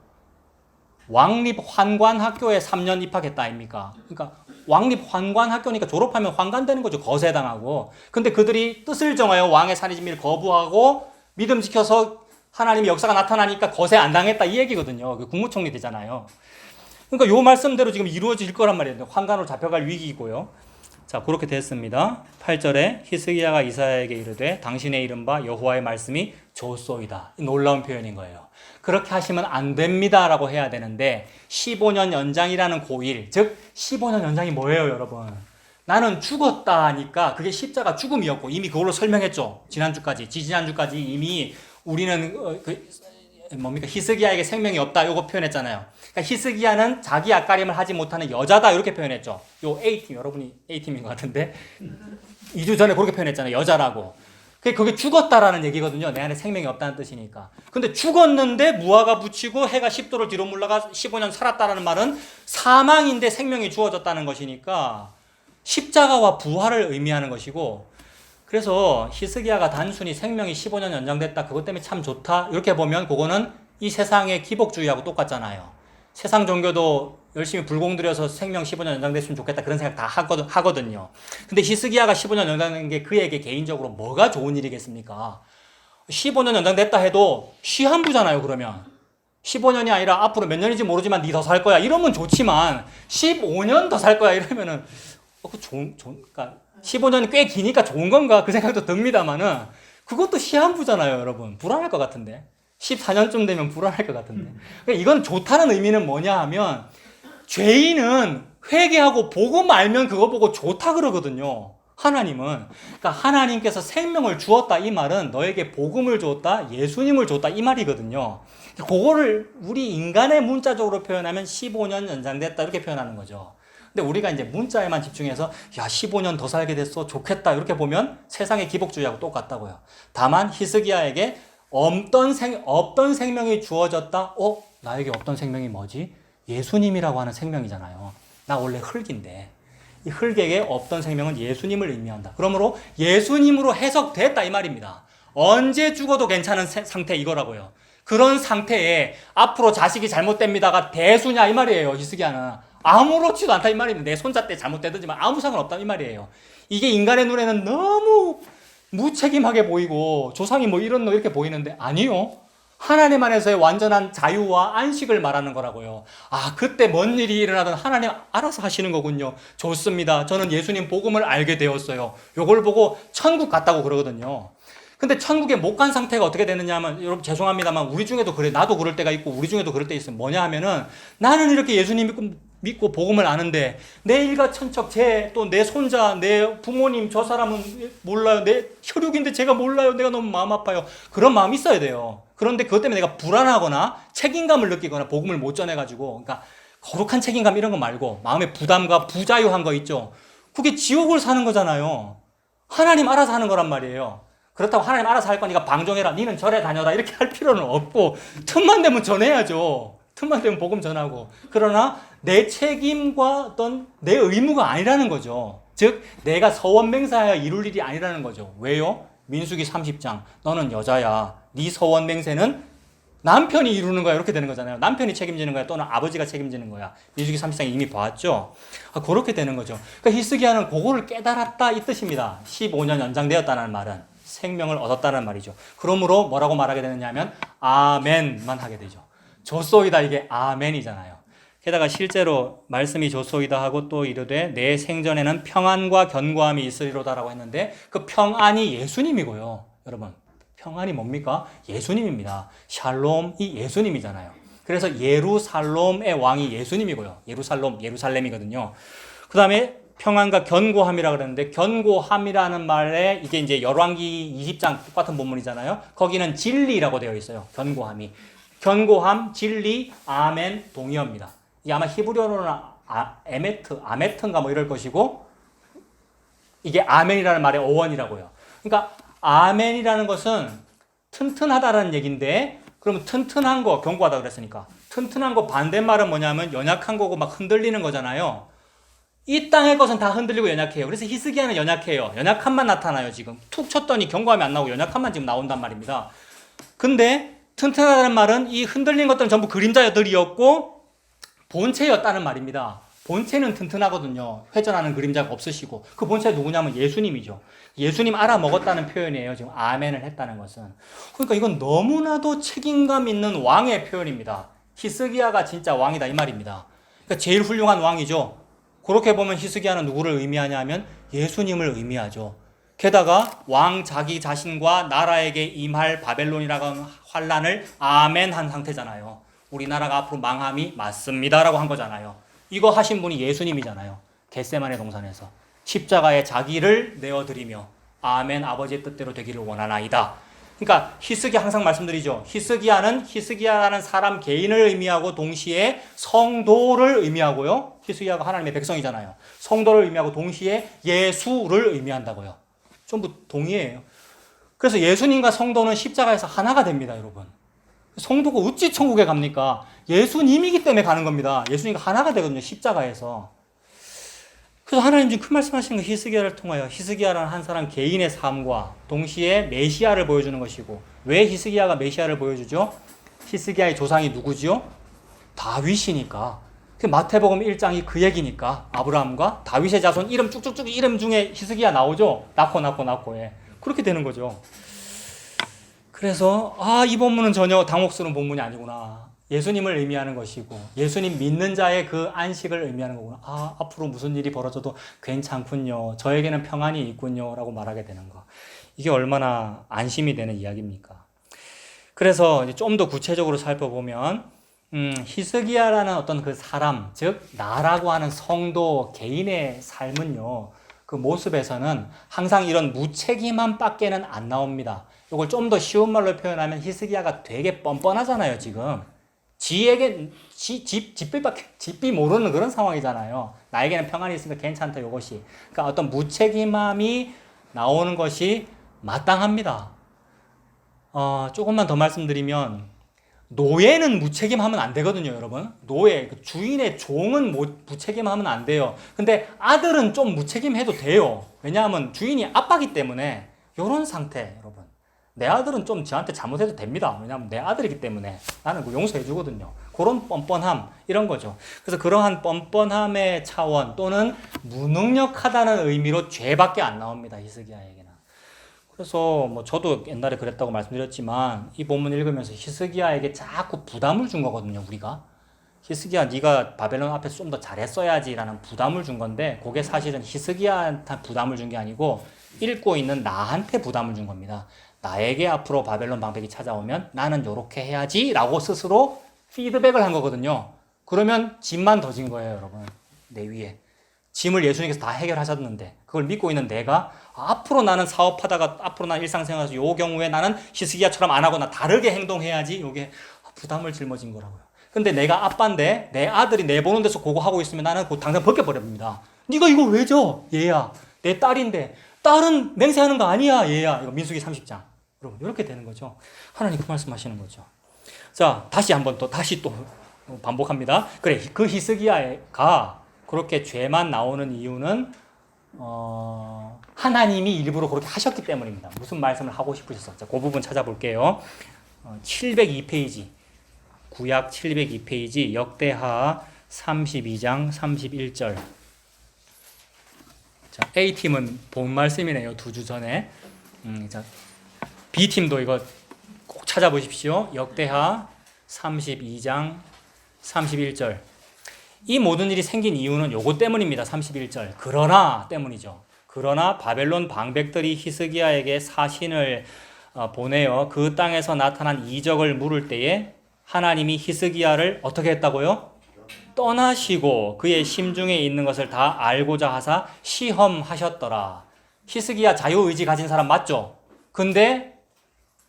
왕립 환관학교에 3년 입학했다 아닙니까? 그러니까 왕립 환관학교니까 졸업하면 환관되는 거죠. 거세당하고. 근데 그들이 뜻을 정하여 왕의 살인미를 거부하고 믿음 지켜서 하나님의 역사가 나타나니까 거세 안 당했다 이 얘기거든요. 그 국무총리 되잖아요. 그러니까 요 말씀대로 지금 이루어질 거란 말이에요. 환관으로 잡혀갈 위기이고요. 자, 그렇게 됐습니다. 8절에 히스기야가 이사야에게 이르되 당신의 이른바 여호와의 말씀이 좋소이다. 놀라운 표현인 거예요. 그렇게 하시면 안 됩니다라고 해야 되는데 15년 연장이라는 고일, 즉 15년 연장이 뭐예요, 여러분? 나는 죽었다 하니까 그게 십자가 죽음이었고 이미 그걸로 설명했죠. 지지난주까지 이미 우리는 히스기야에게 생명이 없다 요거 표현했잖아요. 그러니까 히스기야는 자기 앞가림을 하지 못하는 여자다 이렇게 표현했죠. 요 A팀, 여러분이 A팀인 것 같은데 2주 전에 그렇게 표현했잖아요. 여자라고. 그게 죽었다라는 얘기거든요. 내 안에 생명이 없다는 뜻이니까. 근데 죽었는데 무화과 붙이고 해가 10도를 뒤로 물러가 15년 살았다라는 말은 사망인데 생명이 주어졌다는 것이니까 십자가와 부활을 의미하는 것이고, 그래서 히스기야가 단순히 생명이 15년 연장됐다, 그것 때문에 참 좋다, 이렇게 보면 그거는 이 세상의 기복주의하고 똑같잖아요. 세상 종교도 열심히 불공들여서 생명 15년 연장됐으면 좋겠다 그런 생각 다 하거든요. 근데 히스기야가 15년 연장된 게 그에게 개인적으로 뭐가 좋은 일이겠습니까? 15년 연장됐다 해도 시한부잖아요. 그러면 15년이 아니라 앞으로 몇 년인지 모르지만 니 더 살 거야 이러면 좋지만 15년 더 살 거야 이러면은 그러니까 15년이 꽤 기니까 좋은 건가 그 생각도 듭니다만은 그것도 시한부잖아요. 여러분 불안할 것 같은데 14년쯤 되면 불안할 것 같은데. 그러니까 이건 좋다는 의미는 뭐냐 하면 죄인은 회개하고 복음 알면 그거 보고 좋다 그러거든요. 하나님은. 그러니까 하나님께서 생명을 주었다 이 말은 너에게 복음을 주었다, 예수님을 줬다 이 말이거든요. 그거를 우리 인간의 문자적으로 표현하면 15년 연장됐다 이렇게 표현하는 거죠. 근데 우리가 이제 문자에만 집중해서 야 15년 더 살게 됐어 좋겠다 이렇게 보면 세상의 기복주의하고 똑같다고요. 다만 히스기야에게 없던 생명이 주어졌다. 나에게 없던 생명이 뭐지? 예수님이라고 하는 생명이잖아요. 나 원래 흙인데 이 흙에게 없던 생명은 예수님을 의미한다. 그러므로 예수님으로 해석됐다 이 말입니다. 언제 죽어도 괜찮은 상태 이거라고요. 그런 상태에 앞으로 자식이 잘못됩니다가 대수냐 이 말이에요. 히스기야는 아무렇지도 않다 이 말입니다. 내 손자 때 잘못되든지만 아무 상관없다 이 말이에요. 이게 인간의 눈에는 너무 무책임하게 보이고 조상이 뭐 이런 너 이렇게 보이는데 아니요. 하나님 안에서의 완전한 자유와 안식을 말하는 거라고요. 아, 그때 뭔 일이 일어나든 하나님 알아서 하시는 거군요. 좋습니다. 저는 예수님 복음을 알게 되었어요. 요걸 보고 천국 갔다고 그러거든요. 근데 천국에 못 간 상태가 어떻게 되느냐 하면, 여러분 죄송합니다만 우리 중에도 그래. 나도 그럴 때가 있고 우리 중에도 그럴 때 있으면 뭐냐 하면은 나는 이렇게 예수님 믿고 복음을 아는데 내 일가천척 또 내 손자, 내 부모님 저 사람은 몰라요. 내 혈육인데 제가 몰라요. 내가 너무 마음 아파요. 그런 마음이 있어야 돼요. 그런데 그것 때문에 내가 불안하거나 책임감을 느끼거나 복음을 못 전해가지고, 그러니까 거룩한 책임감 이런 거 말고 마음의 부담과 부자유한 거 있죠. 그게 지옥을 사는 거잖아요. 하나님 알아서 하는 거란 말이에요. 그렇다고 하나님 알아서 할 거니까 방종해라, 니는 절에 다녀라 이렇게 할 필요는 없고, 틈만 되면 전해야죠. 틈만 되면 복음 전하고. 그러나 내 책임과 어떤 내 의무가 아니라는 거죠. 즉 내가 서원맹세하여 이룰 일이 아니라는 거죠. 왜요? 민수기 30장 너는 여자야, 네 서원맹세는 남편이 이루는 거야 이렇게 되는 거잖아요. 남편이 책임지는 거야 또는 아버지가 책임지는 거야. 민수기 30장 이미 봤죠. 그렇게 되는 거죠. 그러니까 히스기야는 그거를 깨달았다 이 뜻입니다. 15년 연장되었다는 말은 생명을 얻었다는 말이죠. 그러므로 뭐라고 말하게 되느냐 하면 아멘만 하게 되죠. 좋소이다 이게 아멘이잖아요. 게다가 실제로 말씀이 좋소이다 하고 또 이르되 내 생전에는 평안과 견고함이 있으리로다라고 했는데 그 평안이 예수님이고요. 여러분, 평안이 뭡니까? 예수님입니다. 샬롬이 예수님이잖아요. 그래서 예루살렘의 왕이 예수님이고요. 예루살렘이거든요. 그 다음에 평안과 견고함이라고 그러는데, 견고함이라는 말에 이게 이제 열왕기 20장 똑같은 본문이잖아요. 거기는 진리라고 되어 있어요. 견고함이. 견고함, 진리, 아멘, 동의어입니다. 이게 아마 히브리어로는 아메트인가 뭐 이럴 것이고, 이게 아멘이라는 말의 어원이라고요. 그러니까 아멘이라는 것은 튼튼하다라는 얘기인데, 그러면 튼튼한 거, 견고하다 그랬으니까 튼튼한 거 반대말은 뭐냐면 연약한 거고 막 흔들리는 거잖아요. 이 땅의 것은 다 흔들리고 연약해요. 그래서 히스기야는 연약해요. 연약함만 나타나요. 지금 툭 쳤더니 견고함이 안 나오고 연약함만 지금 나온단 말입니다. 근데 튼튼하다는 말은 이 흔들린 것들은 전부 그림자들이었고 본체였다는 말입니다. 본체는 튼튼하거든요. 회전하는 그림자가 없으시고. 그 본체가 누구냐면 예수님이죠. 예수님 알아먹었다는 표현이에요. 지금 아멘을 했다는 것은. 그러니까 이건 너무나도 책임감 있는 왕의 표현입니다. 히스기야가 진짜 왕이다 이 말입니다. 그러니까 제일 훌륭한 왕이죠. 그렇게 보면 히스기야는 누구를 의미하냐 하면 예수님을 의미하죠. 게다가 왕 자기 자신과 나라에게 임할 바벨론이라고 하는 환란을 아멘한 상태잖아요. 우리나라가 앞으로 망함이 맞습니다라고 한 거잖아요. 이거 하신 분이 예수님이잖아요. 겟세마네 동산에서 십자가에 자기를 내어드리며 아멘 아버지의 뜻대로 되기를 원하나이다. 그러니까 히스기야 항상 말씀드리죠. 히스기야라는 사람 개인을 의미하고 동시에 성도를 의미하고요. 히스기야가 하나님의 백성이잖아요. 성도를 의미하고 동시에 예수를 의미한다고요. 전부 동의해요. 그래서 예수님과 성도는 십자가에서 하나가 됩니다, 여러분. 성도가 어찌 천국에 갑니까? 예수님이기 때문에 가는 겁니다. 예수님과 하나가 되거든요, 십자가에서. 그래서 하나님 지금 큰 말씀하시는 거 히스기야를 통하여 히스기야라는 한 사람 개인의 삶과 동시에 메시아를 보여주는 것이고, 왜 히스기야가 메시아를 보여주죠? 히스기야의 조상이 누구지요? 다윗이니까. 마태복음 1장이 그 얘기니까. 아브라함과 다윗의 자손 이름 쭉쭉쭉 이름 중에 히스기야 나오죠? 낳고 예. 그렇게 되는 거죠. 그래서 이 본문은 전혀 당혹스러운 본문이 아니구나. 예수님을 의미하는 것이고 예수님 믿는 자의 그 안식을 의미하는 거구나. 앞으로 무슨 일이 벌어져도 괜찮군요. 저에게는 평안이 있군요. 라고 말하게 되는 거. 이게 얼마나 안심이 되는 이야기입니까? 그래서 좀 더 구체적으로 살펴보면 히스기야라는 어떤 그 사람, 즉 나라고 하는 성도 개인의 삶은요. 그 모습에서는 항상 이런 무책임함 밖에는 안 나옵니다. 이걸 좀 더 쉬운 말로 표현하면 히스기야가 되게 뻔뻔하잖아요, 지금. 지에게 집비 모르는 그런 상황이잖아요. 나에게는 평안이 있으니까 괜찮다, 이것이. 그러니까 어떤 무책임함이 나오는 것이 마땅합니다. 조금만 더 말씀드리면, 노예는 무책임하면 안 되거든요, 여러분. 노예, 주인의 종은 무책임하면 안 돼요. 근데 아들은 좀 무책임해도 돼요. 왜냐하면 주인이 아빠기 때문에. 이런 상태, 여러분. 내 아들은 좀 저한테 잘못해도 됩니다. 왜냐하면 내 아들이기 때문에 나는 용서해 주거든요. 그런 뻔뻔함, 이런 거죠. 그래서 그러한 뻔뻔함의 차원 또는 무능력하다는 의미로 죄밖에 안 나옵니다. 히스기야에게는. 그래서 저도 옛날에 그랬다고 말씀드렸지만 이 본문 읽으면서 히스기야에게 자꾸 부담을 준 거거든요. 우리가. 히스기야 네가 바벨론 앞에서 좀 더 잘했어야지라는 부담을 준 건데 그게 사실은 히스기야한테 부담을 준 게 아니고 읽고 있는 나한테 부담을 준 겁니다. 나에게 앞으로 바벨론 방백이 찾아오면 나는 요렇게 해야지 라고 스스로 피드백을 한 거거든요. 그러면 짐만 더 진 거예요, 여러분. 내 위에. 짐을 예수님께서 다 해결하셨는데 그걸 믿고 있는 내가 앞으로 나는 사업하다가 앞으로 나는 일상생활에서 요 경우에 나는 히스기야처럼 안 하고 나 다르게 행동해야지, 요게 부담을 짊어진 거라고요. 근데 내가 아빠인데 내 아들이 내보는 데서 그거 하고 있으면 나는 그 당장 벗겨버립니다. 네가 이거 왜 줘? 얘야. 내 딸인데. 딸은 맹세하는 거 아니야, 얘야. 이거 민수기 30장. 여러분, 이렇게 되는 거죠. 하나님 그 말씀하시는 거죠. 자, 다시 또 반복합니다. 그래, 그 히스기야가 그렇게 죄만 나오는 이유는 하나님이 일부러 그렇게 하셨기 때문입니다. 무슨 말씀을 하고 싶으셨었죠? 그 부분 찾아볼게요. 702페이지. 구약 702페이지 역대하 32장 31절. 자, A팀은 본 말씀이네요. 2주 전에. 자, B팀도 이거 꼭 찾아보십시오. 역대하 32장 31절. 이 모든 일이 생긴 이유는 요거 때문입니다. 31절. 그러나 때문이죠. 그러나 바벨론 방백들이 히스기야에게 사신을 보내어 그 땅에서 나타난 이적을 물을 때에 하나님이 히스기야를 어떻게 했다고요? 떠나시고 그의 심중에 있는 것을 다 알고자 하사 시험하셨더라. 히스기야 자유의지 가진 사람 맞죠? 근데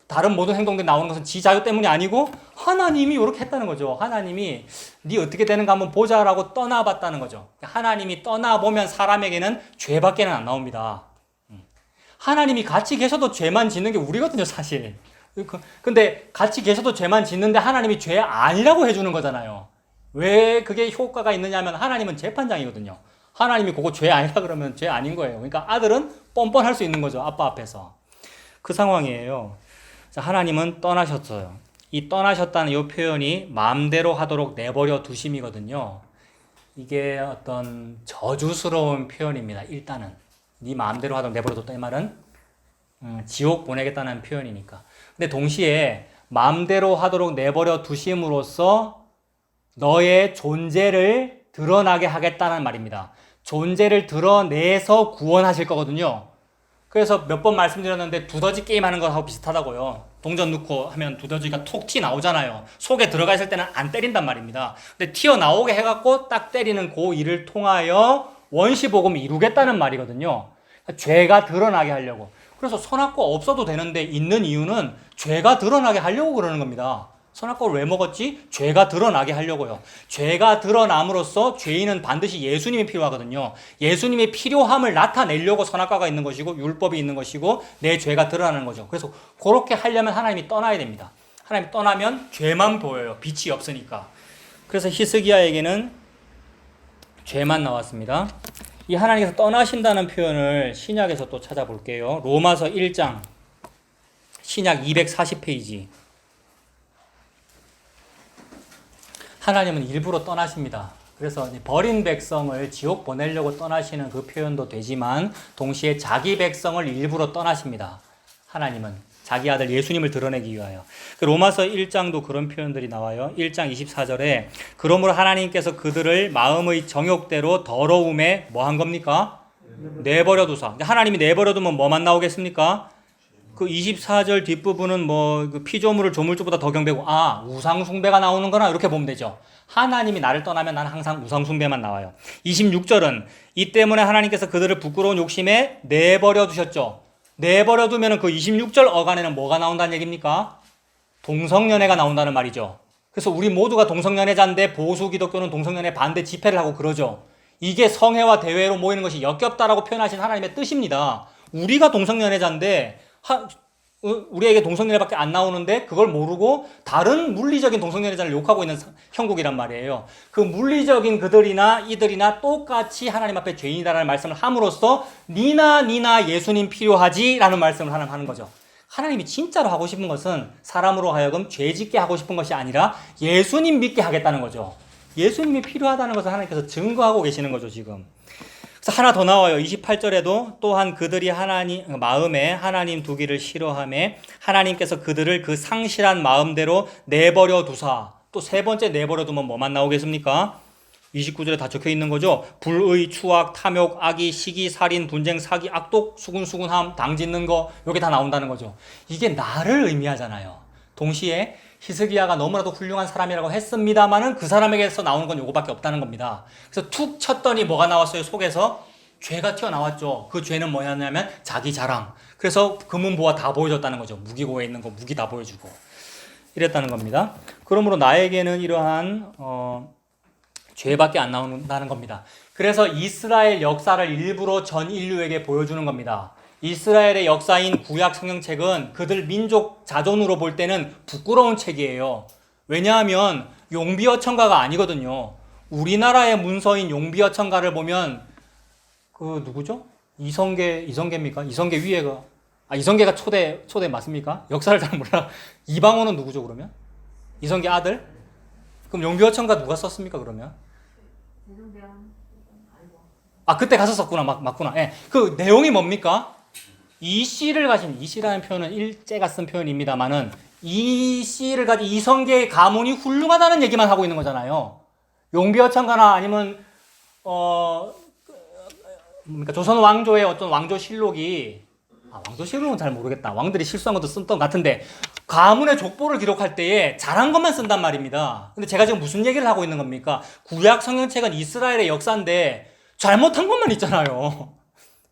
다른 모든 행동들이 나오는 것은 지 자유 때문이 아니고 하나님이 이렇게 했다는 거죠. 하나님이 네 어떻게 되는가 한번 보자라고 떠나봤다는 거죠. 하나님이 떠나보면 사람에게는 죄밖에는 안 나옵니다. 하나님이 같이 계셔도 죄만 짓는 게 우리거든요, 사실. 근데 같이 계셔도 죄만 짓는데 하나님이 죄 아니라고 해주는 거잖아요. 왜 그게 효과가 있느냐면 하나님은 재판장이거든요. 하나님이 그거 죄 아니라 그러면 죄 아닌 거예요. 그러니까 아들은 뻔뻔할 수 있는 거죠, 아빠 앞에서. 그 상황이에요. 하나님은 떠나셨어요. 이 떠나셨다는 이 표현이 마음대로 하도록 내버려 두심이거든요. 이게 어떤 저주스러운 표현입니다. 일단은 네 마음대로 하도록 내버려 뒀다 이 말은 지옥 보내겠다는 표현이니까. 근데 동시에 마음대로 하도록 내버려 두심으로써 너의 존재를 드러나게 하겠다는 말입니다. 존재를 드러내서 구원하실 거거든요. 그래서 몇 번 말씀드렸는데 두더지 게임 하는 거하고 비슷하다고요. 동전 넣고 하면 두더지가 톡 튀어나오잖아요. 속에 들어가 있을 때는 안 때린단 말입니다. 근데 튀어나오게 해갖고 딱 때리는 그 일을 통하여 원시복음을 이루겠다는 말이거든요. 죄가 드러나게 하려고. 그래서 선악과 없어도 되는데 있는 이유는 죄가 드러나게 하려고 그러는 겁니다. 선악과를 왜 먹었지? 죄가 드러나게 하려고요. 죄가 드러남으로써 죄인은 반드시 예수님이 필요하거든요. 예수님의 필요함을 나타내려고 선악과가 있는 것이고 율법이 있는 것이고 내 죄가 드러나는 거죠. 그래서 그렇게 하려면 하나님이 떠나야 됩니다. 하나님이 떠나면 죄만 보여요. 빛이 없으니까. 그래서 히스기야에게는 죄만 나왔습니다. 이 하나님께서 떠나신다는 표현을 신약에서 또 찾아볼게요. 로마서 1장 신약 240페이지. 하나님은 일부러 떠나십니다. 그래서 버린 백성을 지옥 보내려고 떠나시는 그 표현도 되지만 동시에 자기 백성을 일부러 떠나십니다. 하나님은 자기 아들 예수님을 드러내기 위하여. 로마서 1장도 그런 표현들이 나와요. 1장 24절에 그러므로 하나님께서 그들을 마음의 정욕대로 더러움에 뭐 한 겁니까? 내버려 두사. 하나님이 내버려 두면 뭐만 나오겠습니까? 그 24절 뒷부분은 뭐 피조물을 조물주보다 더 경배고 우상숭배가 나오는 거나 이렇게 보면 되죠. 하나님이 나를 떠나면 나는 항상 우상숭배만 나와요. 26절은 이 때문에 하나님께서 그들을 부끄러운 욕심에 내버려 두셨죠. 내버려 두면 그 26절 어간에는 뭐가 나온다는 얘기입니까? 동성연애가 나온다는 말이죠. 그래서 우리 모두가 동성연애자인데 보수 기독교는 동성연애 반대 집회를 하고 그러죠. 이게 성회와 대회로 모이는 것이 역겹다라고 표현하신 하나님의 뜻입니다. 우리가 동성연애자인데 우리에게 동성연애밖에 안 나오는데 그걸 모르고 다른 물리적인 동성연애자를 욕하고 있는 형국이란 말이에요. 그 물리적인 그들이나 이들이나 똑같이 하나님 앞에 죄인이다라는 말씀을 함으로써 니나 예수님 필요하지 라는 말씀을 하는 거죠. 하나님이 진짜로 하고 싶은 것은 사람으로 하여금 죄 짓게 하고 싶은 것이 아니라 예수님 믿게 하겠다는 거죠. 예수님이 필요하다는 것을 하나님께서 증거하고 계시는 거죠, 지금. 그래서 하나 더 나와요. 28절에도 또한 그들이 마음에 하나님 두기를 싫어하며 하나님께서 그들을 그 상실한 마음대로 내버려 두사. 또 세 번째 내버려 두면 뭐만 나오겠습니까? 29절에 다 적혀 있는 거죠. 불의, 추악, 탐욕, 악의, 시기, 살인, 분쟁, 사기, 악독, 수군수군함, 당짓는 거 이게 다 나온다는 거죠. 이게 나를 의미하잖아요. 동시에 히스기야가 너무나도 훌륭한 사람이라고 했습니다만은 그 사람에게서 나오는 건 요거밖에 없다는 겁니다. 그래서 툭 쳤더니 뭐가 나왔어요? 속에서 죄가 튀어나왔죠. 그 죄는 뭐였냐면 자기 자랑. 그래서 금은보화 다 보여줬다는 거죠. 무기고에 있는 거 무기 다 보여주고 이랬다는 겁니다. 그러므로 나에게는 이러한 죄밖에 안 나온다는 겁니다. 그래서 이스라엘 역사를 일부러 전 인류에게 보여주는 겁니다. 이스라엘의 역사인 구약 성경책은 그들 민족 자존으로 볼 때는 부끄러운 책이에요. 왜냐하면 용비어천가가 아니거든요. 우리나라의 문서인 용비어천가를 보면 그 누구죠? 이성계입니까? 이성계 위에가 이성계가 초대 맞습니까? 역사를 잘 몰라. 이방원은 누구죠 그러면? 이성계 아들? 그럼 용비어천가 누가 썼습니까 그러면? 그때 가서 썼구나. 맞구나. 예. 그 내용이 뭡니까? 이씨를 가진, 이씨라는 표현은 일제가 쓴 표현입니다만은 이씨를 가진 이성계의 가문이 훌륭하다는 얘기만 하고 있는 거잖아요. 용비어천가나 아니면 조선 왕조의 어떤 왕조실록이 왕조실록은 잘 모르겠다. 왕들이 실수한 것도 썼던 것 같은데 가문의 족보를 기록할 때에 잘한 것만 쓴단 말입니다. 근데 제가 지금 무슨 얘기를 하고 있는 겁니까? 구약 성경책은 이스라엘의 역사인데 잘못한 것만 있잖아요.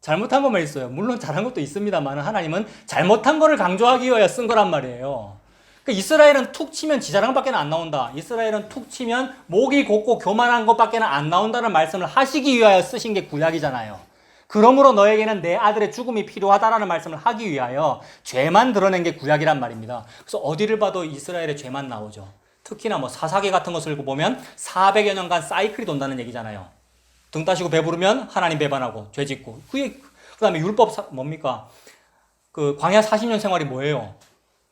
잘못한 것만 있어요. 물론 잘한 것도 있습니다만 하나님은 잘못한 거를 강조하기 위하여 쓴 거란 말이에요. 그러니까 이스라엘은 툭 치면 지잘한 것밖에 안 나온다. 이스라엘은 툭 치면 목이 곧고 교만한 것밖에 안 나온다는 말씀을 하시기 위하여 쓰신 게 구약이잖아요. 그러므로 너에게는 내 아들의 죽음이 필요하다라는 말씀을 하기 위하여 죄만 드러낸 게 구약이란 말입니다. 그래서 어디를 봐도 이스라엘의 죄만 나오죠. 특히나 뭐 사사기 같은 것을 보면 400여 년간 사이클이 돈다는 얘기잖아요. 등 따시고 배부르면 하나님 배반하고 죄 짓고. 그다음에 율법 뭡니까? 그 광야 40년 생활이 뭐예요?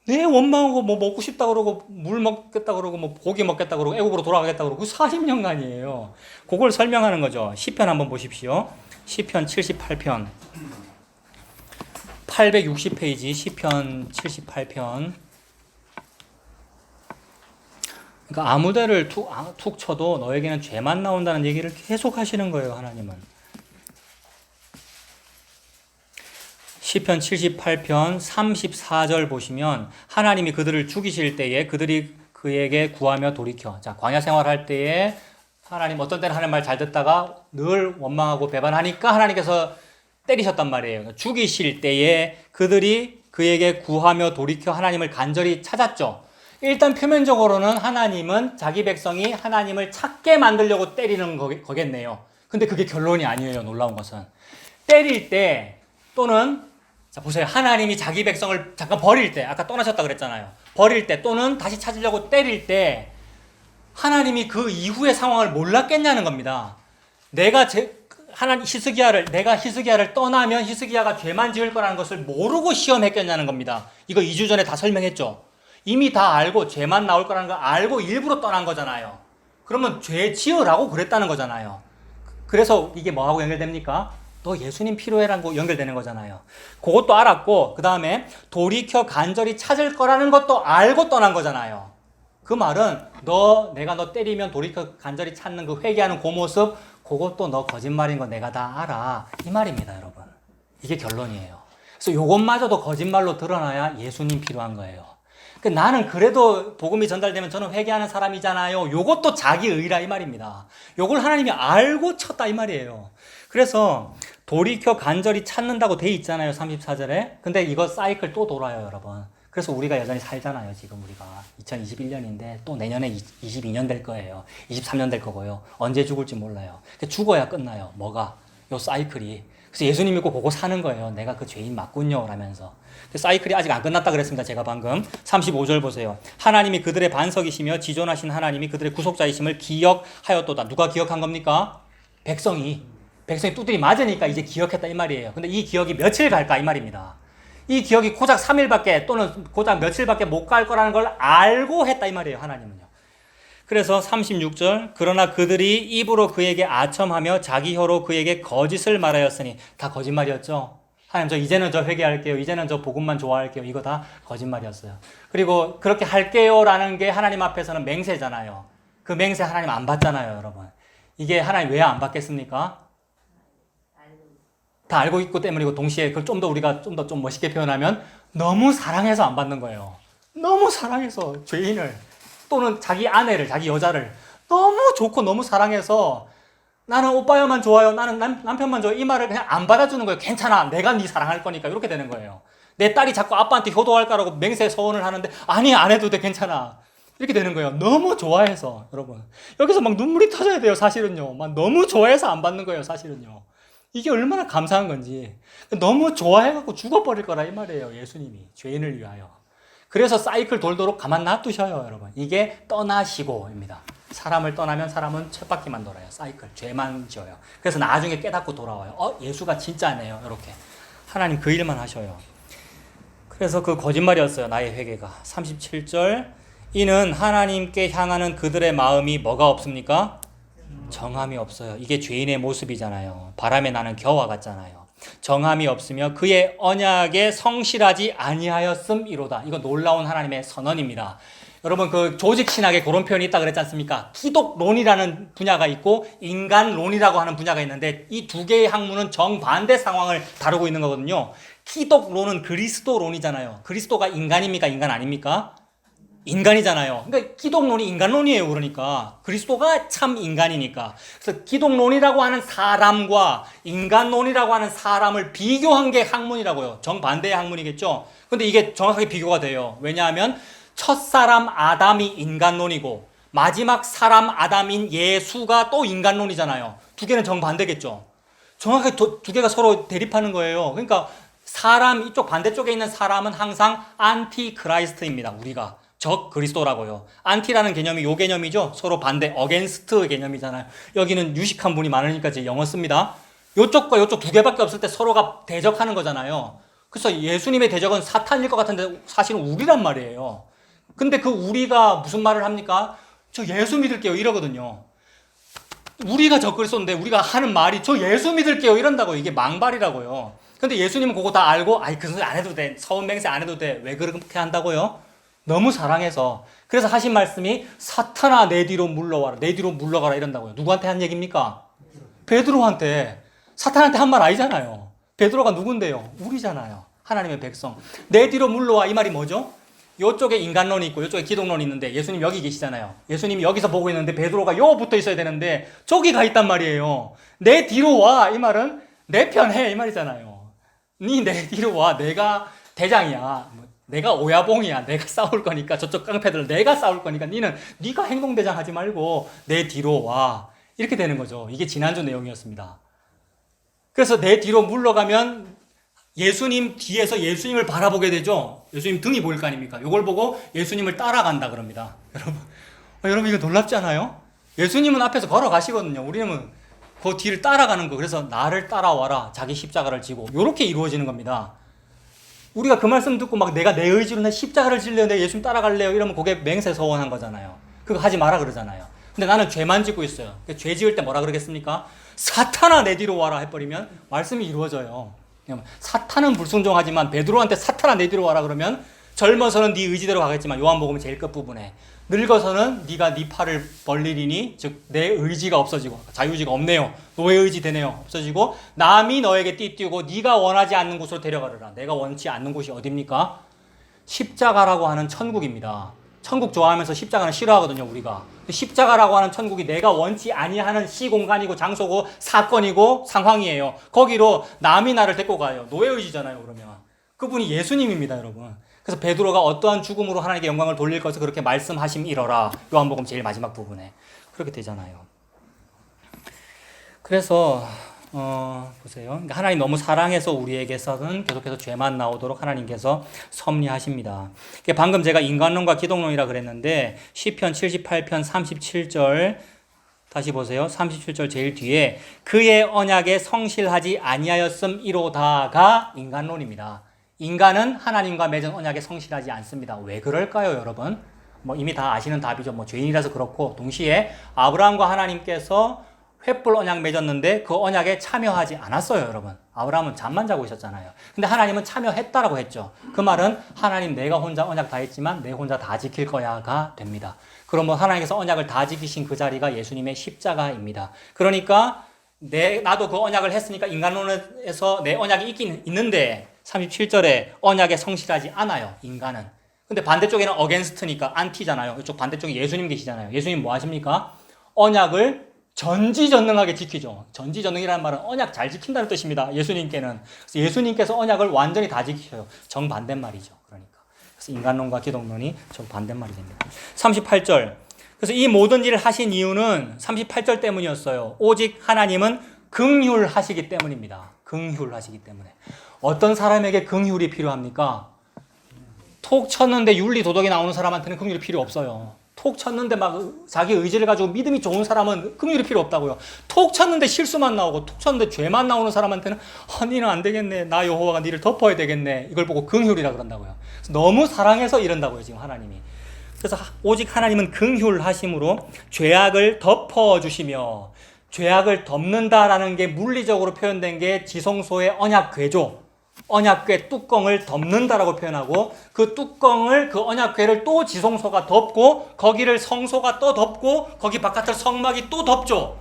내 원망하고 뭐 먹고 싶다 그러고 물 먹겠다 그러고 뭐 고기 먹겠다 그러고 애국으로 돌아가겠다 그러고 40년간이에요. 그걸 설명하는 거죠. 시편 한번 보십시오. 시편 78편 860페이지 시편 78편. 그러니까 아무데를 툭 쳐도 너에게는 죄만 나온다는 얘기를 계속 하시는 거예요. 하나님은. 시편 78편 34절 보시면 하나님이 그들을 죽이실 때에 그들이 그에게 구하며 돌이켜. 자, 광야 생활할 때에 하나님 어떤 때는 하나님 말 잘 듣다가 늘 원망하고 배반하니까 하나님께서 때리셨단 말이에요. 죽이실 때에 그들이 그에게 구하며 돌이켜 하나님을 간절히 찾았죠. 일단 표면적으로는 하나님은 자기 백성이 하나님을 찾게 만들려고 때리는 거겠네요. 근데 그게 결론이 아니에요. 놀라운 것은. 때릴 때 또는 자 보세요. 하나님이 자기 백성을 잠깐 버릴 때 아까 떠나셨다 그랬잖아요. 버릴 때 또는 다시 찾으려고 때릴 때 하나님이 그 이후의 상황을 몰랐겠냐는 겁니다. 내가 히스기야를 떠나면 히스기야가 죄만 지을 거라는 것을 모르고 시험했겠냐는 겁니다. 이거 2주 전에 다 설명했죠. 이미 다 알고 죄만 나올 거라는 걸 알고 일부러 떠난 거잖아요. 그러면 죄 지으라고 그랬다는 거잖아요. 그래서 이게 뭐하고 연결됩니까? 너 예수님 필요해라는 거 연결되는 거잖아요. 그것도 알았고 그 다음에 돌이켜 간절히 찾을 거라는 것도 알고 떠난 거잖아요. 그 말은 내가 너 때리면 돌이켜 간절히 찾는 그 회개하는 그 모습 그것도 너 거짓말인 거 내가 다 알아. 이 말입니다, 여러분. 이게 결론이에요. 그래서 요것마저도 거짓말로 드러나야 예수님 필요한 거예요. 나는 그래도 복음이 전달되면 저는 회개하는 사람이잖아요. 요것도 자기 의라 이 말입니다. 요걸 하나님이 알고 쳤다 이 말이에요. 그래서 돌이켜 간절히 찾는다고 돼 있잖아요. 34절에. 근데 이거 사이클 또 돌아요, 여러분. 그래서 우리가 여전히 살잖아요. 지금 우리가 2021년인데 또 내년에 22년 될 거예요. 23년 될 거고요. 언제 죽을지 몰라요. 죽어야 끝나요. 뭐가? 요 사이클이. 그래서 예수님 믿고 그거 사는 거예요. 내가 그 죄인 맞군요. 라면서. 사이클이 아직 안 끝났다 그랬습니다. 제가 방금 35절 보세요. 하나님이 그들의 반석이시며 지존하신 하나님이 그들의 구속자이심을 기억하였도다. 누가 기억한 겁니까? 백성이 두드리 맞으니까 이제 기억했다 이 말이에요. 근데 이 기억이 며칠 갈까 이 말입니다. 이 기억이 고작 3일밖에 또는 고작 며칠밖에 못 갈 거라는 걸 알고 했다 이 말이에요. 하나님은요. 그래서 36절 그러나 그들이 입으로 그에게 아첨하며 자기 혀로 그에게 거짓을 말하였으니 다 거짓말이었죠. 하나님 이제는 저 회개할게요. 이제는 저 복음만 좋아할게요. 이거 다 거짓말이었어요. 그리고 그렇게 할게요라는 게 하나님 앞에서는 맹세잖아요. 그 맹세 하나님 안 받잖아요, 여러분. 이게 하나님 왜 안 받겠습니까? 다 알고 있고 때문이고 동시에 그걸 좀 더 우리가 좀 멋있게 표현하면 너무 사랑해서 안 받는 거예요. 너무 사랑해서 죄인을 또는 자기 아내를 자기 여자를 너무 좋고 너무 사랑해서 나는 오빠야만 좋아요. 나는 남편만 좋아요. 이 말을 그냥 안 받아주는 거예요. 괜찮아. 내가 네 사랑할 거니까 이렇게 되는 거예요. 내 딸이 자꾸 아빠한테 효도할까라고 맹세 서원을 하는데 아니 안 해도 돼 괜찮아. 이렇게 되는 거예요. 너무 좋아해서 여러분. 여기서 막 눈물이 터져야 돼요. 사실은요. 막 너무 좋아해서 안 받는 거예요. 사실은요. 이게 얼마나 감사한 건지. 너무 좋아해갖고 죽어버릴 거라 이 말이에요. 예수님이 죄인을 위하여. 그래서 사이클 돌도록 가만 놔두셔요. 여러분. 이게 떠나시고입니다. 사람을 떠나면 사람은 쳇바퀴만 돌아요. 사이클. 죄만 지어요. 그래서 나중에 깨닫고 돌아와요. 예수가 진짜네요. 이렇게. 하나님 그 일만 하셔요. 그래서 그 거짓말이었어요. 나의 회개가. 37절 이는 하나님께 향하는 그들의 마음이 뭐가 없습니까? 정함이 없어요. 이게 죄인의 모습이잖아요. 바람에 나는 겨와 같잖아요. 정함이 없으며 그의 언약에 성실하지 아니하였음이로다. 이거 놀라운 하나님의 선언입니다. 여러분 그 조직 신학에 그런 표현이 있다 그랬지 않습니까? 기독론이라는 분야가 있고 인간론이라고 하는 분야가 있는데 이 두 개의 학문은 정반대 상황을 다루고 있는 거거든요. 기독론은 그리스도론이잖아요. 그리스도가 인간입니까? 인간 아닙니까? 인간이잖아요. 그러니까 기독론이 인간론이에요. 그러니까 그리스도가 참 인간이니까. 그래서 기독론이라고 하는 사람과 인간론이라고 하는 사람을 비교한 게 학문이라고요. 정반대의 학문이겠죠. 근데 이게 정확하게 비교가 돼요. 왜냐하면 첫사람 아담이 인간론이고 마지막 사람 아담인 예수가 또 인간론이잖아요. 두 개는 정반대겠죠. 정확하게 두 개가 서로 대립하는 거예요. 그러니까 사람 이쪽 반대쪽에 있는 사람은 항상 안티크라이스트입니다. 우리가 적 그리스도라고요. 안티라는 개념이 요 개념이죠. 서로 반대 어게인스트 개념이잖아요. 여기는 유식한 분이 많으니까 제 영어 씁니다. 요쪽과 요쪽 두 개밖에 없을 때 서로가 대적하는 거잖아요. 그래서 예수님의 대적은 사탄일 것 같은데 사실은 우리란 말이에요. 근데 그 우리가 무슨 말을 합니까? 저 예수 믿을게요 이러거든요. 우리가 적 그리스도인데 우리가 하는 말이 저 예수 믿을게요 이런다고. 이게 망발이라고요. 근데 예수님은 그거 다 알고 아이 그 소리 안 해도 돼. 서운맹세 안 해도 돼. 왜 그렇게 한다고요? 너무 사랑해서. 그래서 하신 말씀이 사탄아 내 뒤로 물러와라. 내 뒤로 물러가라 이런다고요. 누구한테 한 얘기입니까? 베드로한테. 사탄한테 한 말 아니잖아요. 베드로가 누군데요? 우리잖아요. 하나님의 백성. 내 뒤로 물러와 이 말이 뭐죠? 요쪽에 인간론이 있고 요쪽에 기독론이 있는데 예수님 여기 계시잖아요. 예수님이 여기서 보고 있는데 베드로가 요 붙어 있어야 되는데 저기 가 있단 말이에요. 내 뒤로 와 이 말은 내 편 해 이 말이잖아요. 니 내 뒤로 와. 내가 대장이야. 내가 오야봉이야. 내가 싸울 거니까 저쪽 깡패들 내가 싸울 거니까 니는 네가 행동대장 하지 말고 내 뒤로 와. 이렇게 되는 거죠. 이게 지난주 내용이었습니다. 그래서 내 뒤로 물러가면 예수님 뒤에서 예수님을 바라보게 되죠. 예수님 등이 보일 거 아닙니까? 이걸 보고 예수님을 따라간다 그럽니다. 여러분 이거 놀랍지 않아요? 예수님은 앞에서 걸어가시거든요. 우리는 그 뒤를 따라가는 거. 그래서 나를 따라와라. 자기 십자가를 지고 이렇게 이루어지는 겁니다. 우리가 그 말씀 듣고 막 내가 내 의지로 내 십자가를 질래요. 내 예수님 따라갈래요. 이러면 그게 맹세서원한 거잖아요. 그거 하지 마라 그러잖아요. 근데 나는 죄만 짓고 있어요. 죄 지을 때 뭐라 그러겠습니까? 사탄아 내 뒤로 와라 해버리면 말씀이 이루어져요. 사탄은 불순종하지만 베드로한테 사탄아 내 뒤로 와라 그러면 젊어서는 네 의지대로 가겠지만 요한복음 제일 끝부분에 늙어서는 네가 네 팔을 벌리리니 즉 내 의지가 없어지고 자유의지가 없네요. 노예 의지 되네요. 없어지고 남이 너에게 띠띠우고 네가 원하지 않는 곳으로 데려가려라. 내가 원치 않는 곳이 어딥니까? 십자가라고 하는 천국입니다. 천국 좋아하면서 십자가는 싫어하거든요. 우리가. 십자가라고 하는 천국이 내가 원치 아니하는 시공간이고 장소고 사건이고 상황이에요. 거기로 남이 나를 데리고 가요. 노예의지잖아요. 그러면 그분이 예수님입니다. 여러분. 그래서 베드로가 어떠한 죽음으로 하나님께 영광을 돌릴 것을 그렇게 말씀하심이러라. 요한복음 제일 마지막 부분에 그렇게 되잖아요. 그래서 보세요. 그러니까 하나님 너무 사랑해서 우리에게서는 계속해서 죄만 나오도록 하나님께서 섭리하십니다. 방금 제가 인간론과 기독론이라 그랬는데 시편 78편 37절 다시 보세요. 37절 제일 뒤에 그의 언약에 성실하지 아니하였음이로다가 인간론입니다. 인간은 하나님과 맺은 언약에 성실하지 않습니다. 왜 그럴까요, 여러분? 이미 다 아시는 답이죠. 죄인이라서 그렇고 동시에 아브라함과 하나님께서 횃불 언약 맺었는데 그 언약에 참여하지 않았어요, 여러분. 아브라함은 잠만 자고 있었잖아요. 근데 하나님은 참여했다라고 했죠. 그 말은 하나님 내가 혼자 언약 다 했지만 내 혼자 다 지킬 거야가 됩니다. 그러면 하나님께서 언약을 다 지키신 그 자리가 예수님의 십자가입니다. 그러니까 나도 그 언약을 했으니까 인간론에서 내 언약이 있긴 있는데 37절에 언약에 성실하지 않아요, 인간은. 근데 반대쪽에는 어게인스트니까 안티잖아요. 이쪽 반대쪽에 예수님 계시잖아요. 예수님 뭐 하십니까? 언약을 전지전능하게 지키죠. 전지전능이라는 말은 언약 잘 지킨다는 뜻입니다. 예수님께는. 그래서 예수님께서 언약을 완전히 다 지키셔요. 정반대말이죠. 그러니까. 그래서 인간론과 기독론이 정반대말이 됩니다. 38절. 그래서 이 모든 일을 하신 이유는 38절 때문이었어요. 오직 하나님은 긍휼하시기 때문입니다. 긍휼하시기 때문에. 어떤 사람에게 긍휼이 필요합니까? 톡 쳤는데 윤리 도덕이 나오는 사람한테는 긍휼이 필요 없어요. 톡 쳤는데 막 자기 의지를 가지고 믿음이 좋은 사람은 긍휼이 필요 없다고요. 톡 쳤는데 실수만 나오고 톡 쳤는데 죄만 나오는 사람한테는 니는 안 되겠네. 나 여호와가 니를 덮어야 되겠네. 이걸 보고 긍휼이라 그런다고요. 너무 사랑해서 이런다고요. 지금 하나님이. 그래서 오직 하나님은 긍휼하심으로 죄악을 덮어주시며 죄악을 덮는다라는 게 물리적으로 표현된 게 지성소의 언약 궤조. 언약궤 뚜껑을 덮는다라고 표현하고 그 뚜껑을 그 언약궤를 또 지성소가 덮고 거기를 성소가 또 덮고 거기 바깥을 성막이 또 덮죠.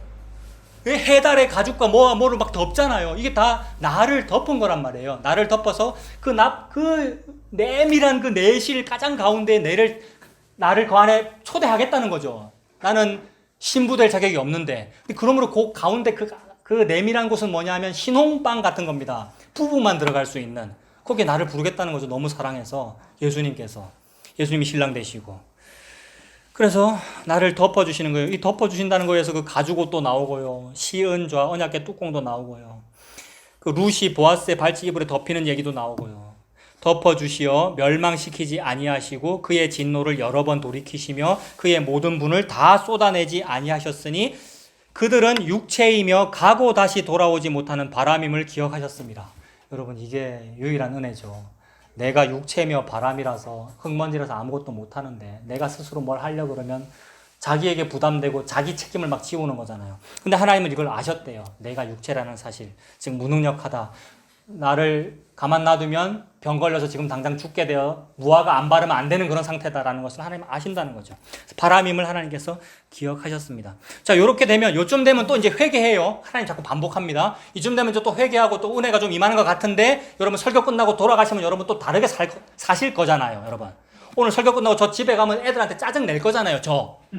해달의 가죽과 뭐와 뭐를 막 덮잖아요. 이게 다 나를 덮은 거란 말이에요. 나를 덮어서 그 내밀한 그 내실 가장 가운데 나를 그 안에 초대하겠다는 거죠. 나는 신부될 자격이 없는데. 그러므로 그 가운데 그 내밀한 곳은 뭐냐면 신혼방 같은 겁니다. 부부만 들어갈 수 있는. 거기에 나를 부르겠다는 거죠. 너무 사랑해서 예수님이 신랑 되시고. 그래서 나를 덮어주시는 거예요. 이 덮어주신다는 거에서 그 가죽옷도 나오고요. 시은좌 언약궤 뚜껑도 나오고요. 그 루시 보아스의 발치 이불에 덮이는 얘기도 나오고요. 덮어주시어 멸망시키지 아니하시고 그의 진노를 여러 번 돌이키시며 그의 모든 분을 다 쏟아내지 아니하셨으니 그들은 육체이며 가고 다시 돌아오지 못하는 바람임을 기억하셨습니다. 여러분, 이게 유일한 은혜죠. 내가 육체며 바람이라서 흙먼지라서 아무것도 못하는데 내가 스스로 뭘 하려고 그러면 자기에게 부담되고 자기 책임을 막 지우는 거잖아요. 근데 하나님은 이걸 아셨대요. 내가 육체라는 사실, 즉 무능력하다. 나를 가만 놔두면 병 걸려서 지금 당장 죽게 되어 무화과 안 바르면 안 되는 그런 상태다라는 것을 하나님은 아신다는 거죠. 바람임을 하나님께서 기억하셨습니다. 자, 이렇게 되면 요쯤 되면 또 이제 회개해요. 하나님 자꾸 반복합니다. 이쯤 되면 또 회개하고 또 은혜가 좀 임하는 것 같은데 여러분 설교 끝나고 돌아가시면 여러분 또 다르게 사실 거잖아요. 여러분 오늘 설교 끝나고 저 집에 가면 애들한테 짜증 낼 거잖아요.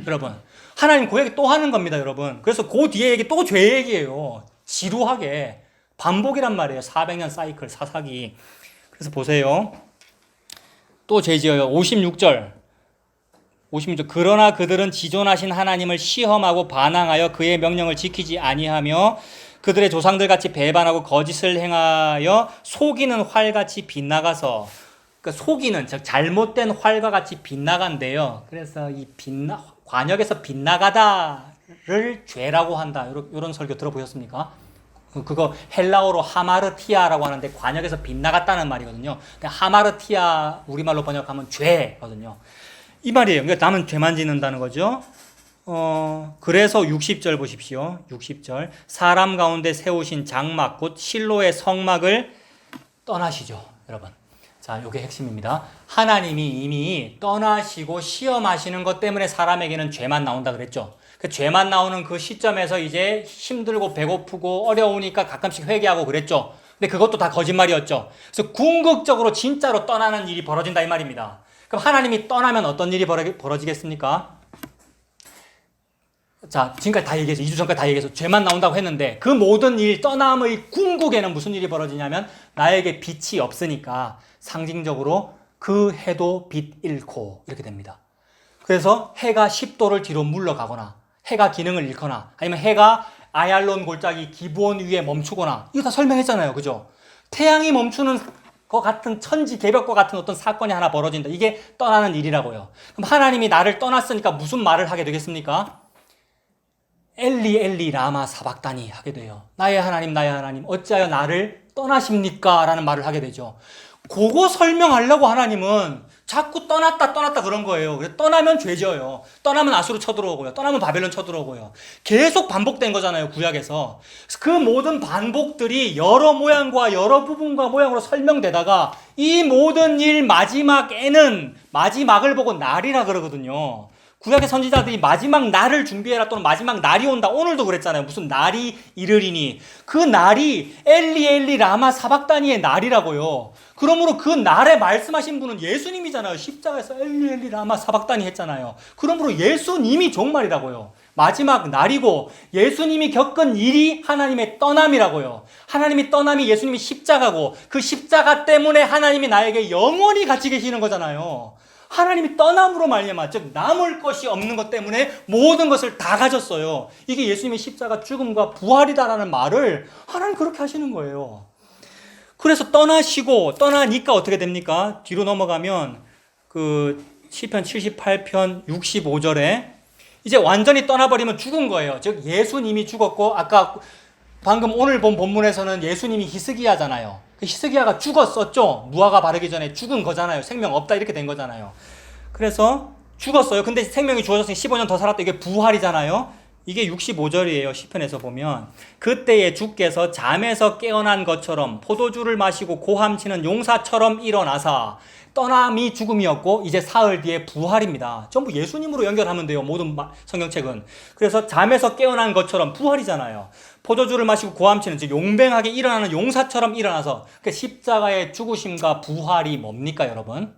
여러분 하나님 그 얘기 또 하는 겁니다. 여러분 그래서 그 뒤에 얘기 또 죄 얘기예요. 지루하게 반복이란 말이에요. 400년 사이클 사사기. 그래서 보세요. 또 죄지어요. 56절. 그러나 그들은 지존하신 하나님을 시험하고 반항하여 그의 명령을 지키지 아니하며 그들의 조상들 같이 배반하고 거짓을 행하여 속이는 활같이 빗나가서, 그러니까 속이는 즉 잘못된 활과 같이 빗나간대요. 그래서 이 관역에서 빗나가다를 죄라고 한다. 이런 설교 들어보셨습니까? 그거 헬라어로 하마르티아라고 하는데 관역에서 빗나갔다는 말이거든요. 하마르티아 우리말로 번역하면 죄거든요. 이 말이에요. 그러니까 남은 죄만 짓는다는 거죠. 그래서 60절 보십시오. 60절. 사람 가운데 세우신 장막 곧 실로의 성막을 떠나시죠. 여러분. 자, 이게 핵심입니다. 하나님이 이미 떠나시고 시험하시는 것 때문에 사람에게는 죄만 나온다 그랬죠. 그 죄만 나오는 그 시점에서 이제 힘들고 배고프고 어려우니까 가끔씩 회개하고 그랬죠. 근데 그것도 다 거짓말이었죠. 그래서 궁극적으로 진짜로 떠나는 일이 벌어진다 이 말입니다. 그럼 하나님이 떠나면 어떤 일이 벌어지겠습니까? 자, 지금까지 다 얘기해서 2주 전까지 다 얘기해서 죄만 나온다고 했는데 그 모든 일 떠남의 궁극에는 무슨 일이 벌어지냐면 나에게 빛이 없으니까 상징적으로 그 해도 빛 잃고 이렇게 됩니다. 그래서 해가 10도를 뒤로 물러가거나 해가 기능을 잃거나 아니면 해가 아얄론 골짜기 기브온 위에 멈추거나 이거 다 설명했잖아요. 그죠? 태양이 멈추는 것 같은 천지개벽과 같은 어떤 사건이 하나 벌어진다. 이게 떠나는 일이라고요. 그럼 하나님이 나를 떠났으니까 무슨 말을 하게 되겠습니까? 엘리 엘리 라마 사박다니 하게 돼요. 나의 하나님 어찌하여 나를 떠나십니까? 라는 말을 하게 되죠. 그거 설명하려고 하나님은 자꾸 떠났다 그런 거예요. 그래서 떠나면 죄져요. 떠나면 아수르 쳐들어오고요. 떠나면 바벨론 쳐들어오고요. 계속 반복된 거잖아요. 구약에서. 그 모든 반복들이 여러 모양과 여러 부분과 모양으로 설명되다가 이 모든 일 마지막에는 마지막을 보고 날이라 그러거든요. 구약의 선지자들이 마지막 날을 준비해라 또는 마지막 날이 온다. 오늘도 그랬잖아요. 무슨 날이 이르리니. 그 날이 엘리 엘리 라마 사박다니의 날이라고요. 그러므로 그 날에 말씀하신 분은 예수님이잖아요. 십자가에서 엘리 엘리 라마 사박다니 했잖아요. 그러므로 예수님이 종말이라고요. 마지막 날이고 예수님이 겪은 일이 하나님의 떠남이라고요. 하나님이 떠남이 예수님이 십자가고 그 십자가 때문에 하나님이 나에게 영원히 같이 계시는 거잖아요. 하나님이 떠남으로 말미암아 즉 남을 것이 없는 것 때문에 모든 것을 다 가졌어요. 이게 예수님의 십자가 죽음과 부활이다라는 말을 하나님 그렇게 하시는 거예요. 그래서 떠나니까 어떻게 됩니까? 뒤로 넘어가면 그 시편 78편 65절에 이제 완전히 떠나버리면 죽은 거예요. 즉 예수님이 죽었고 아까 방금 오늘 본 본문에서는 예수님이 히스기야잖아요. 그 히스기야가 죽었었죠. 무화과 바르기 전에 죽은 거잖아요. 생명 없다 이렇게 된 거잖아요. 그래서 죽었어요. 근데 생명이 주어졌으니 15년 더 살았다. 이게 부활이잖아요. 이게 65절이에요. 시편에서 보면 그때에 주께서 잠에서 깨어난 것처럼 포도주를 마시고 고함치는 용사처럼 일어나사 떠남이 죽음이었고 이제 사흘 뒤에 부활입니다. 전부 예수님으로 연결하면 돼요. 모든 성경책은. 그래서 잠에서 깨어난 것처럼 부활이잖아요. 포도주를 마시고 고함치는 즉 용맹하게 일어나는 용사처럼 일어나서 그 십자가의 죽으심과 부활이 뭡니까 여러분?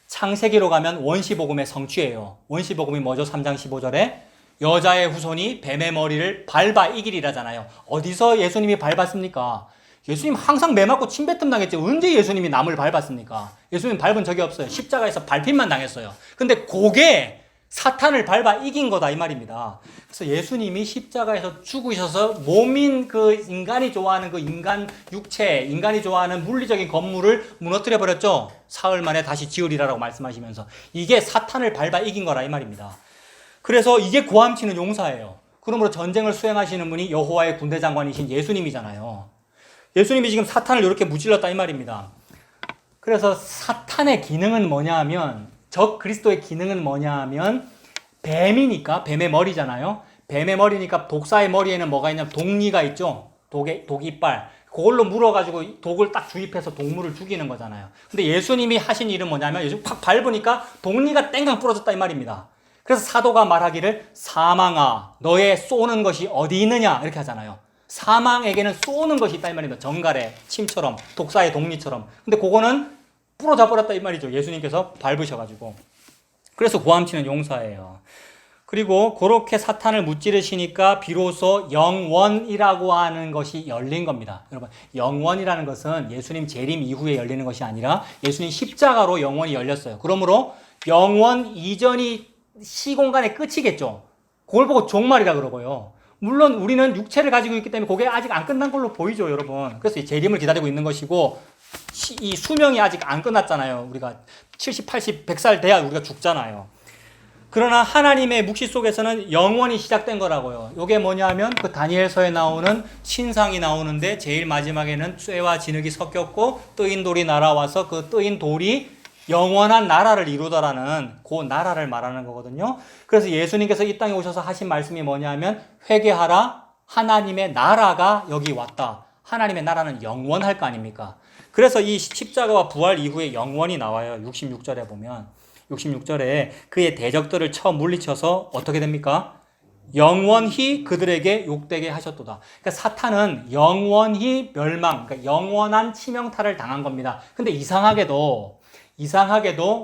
창세기로 가면 원시복음의 성취예요. 원시복음이 뭐죠? 3장 15절에 여자의 후손이 뱀의 머리를 밟아 이기리라잖아요. 어디서 예수님이 밟았습니까? 예수님 항상 매 맞고 침뱉음 당했죠. 언제 예수님이 남을 밟았습니까? 예수님 밟은 적이 없어요. 십자가에서 밟힘만 당했어요. 근데 그게 사탄을 밟아 이긴 거다 이 말입니다. 그래서 예수님이 십자가에서 죽으셔서 몸인 그 인간이 좋아하는 그 인간 육체, 인간이 좋아하는 물리적인 건물을 무너뜨려 버렸죠. 사흘 만에 다시 지으리라고 말씀하시면서 이게 사탄을 밟아 이긴 거라 이 말입니다. 그래서 이게 고함치는 용사예요. 그러므로 전쟁을 수행하시는 분이 여호와의 군대 장관이신 예수님이잖아요. 예수님이 지금 사탄을 이렇게 무찔렀다 이 말입니다. 그래서 사탄의 기능은 뭐냐 하면 적 그리스도의 기능은 뭐냐 하면 뱀이니까 뱀의 머리잖아요. 뱀의 머리니까 독사의 머리에는 뭐가 있냐면 독리가 있죠. 독 이빨. 그걸로 물어가지고 독을 딱 주입해서 동물을 죽이는 거잖아요. 근데 예수님이 하신 일은 뭐냐면 요즘 팍 밟으니까 독리가 땡강 부러졌다 이 말입니다. 그래서 사도가 말하기를 사망아 너의 쏘는 것이 어디 있느냐 이렇게 하잖아요. 사망에게는 쏘는 것이 있다 이 말입니다. 정갈의 침처럼 독사의 독리처럼. 근데 그거는 부러져 버렸다 이 말이죠. 예수님께서 밟으셔가지고. 그래서 고함치는 용사예요. 그리고 그렇게 사탄을 무찌르시니까 비로소 영원이라고 하는 것이 열린 겁니다. 여러분 영원이라는 것은 예수님 재림 이후에 열리는 것이 아니라 예수님 십자가로 영원이 열렸어요. 그러므로 영원 이전이 시공간의 끝이겠죠. 그걸 보고 종말이라 그러고요. 물론 우리는 육체를 가지고 있기 때문에 그게 아직 안 끝난 걸로 보이죠, 여러분. 그래서 이 재림을 기다리고 있는 것이고 이 수명이 아직 안 끝났잖아요. 우리가 70, 80, 100살 돼야 우리가 죽잖아요. 그러나 하나님의 묵시 속에서는 영원히 시작된 거라고요. 이게 뭐냐 하면 그 다니엘서에 나오는 신상이 나오는데 제일 마지막에는 쇠와 진흙이 섞였고 뜨인 돌이 날아와서 그 뜨인 돌이 영원한 나라를 이루더라는 그 나라를 말하는 거거든요. 그래서 예수님께서 이 땅에 오셔서 하신 말씀이 뭐냐 하면 회개하라 하나님의 나라가 여기 왔다. 하나님의 나라는 영원할 거 아닙니까? 그래서 이 십자가와 부활 이후에 영원이 나와요. 66절에 보면 66절에 그의 대적들을 쳐 물리쳐서 어떻게 됩니까? 영원히 그들에게 욕되게 하셨도다. 그러니까 사탄은 영원히 멸망, 그러니까 영원한 치명타를 당한 겁니다. 근데 이상하게도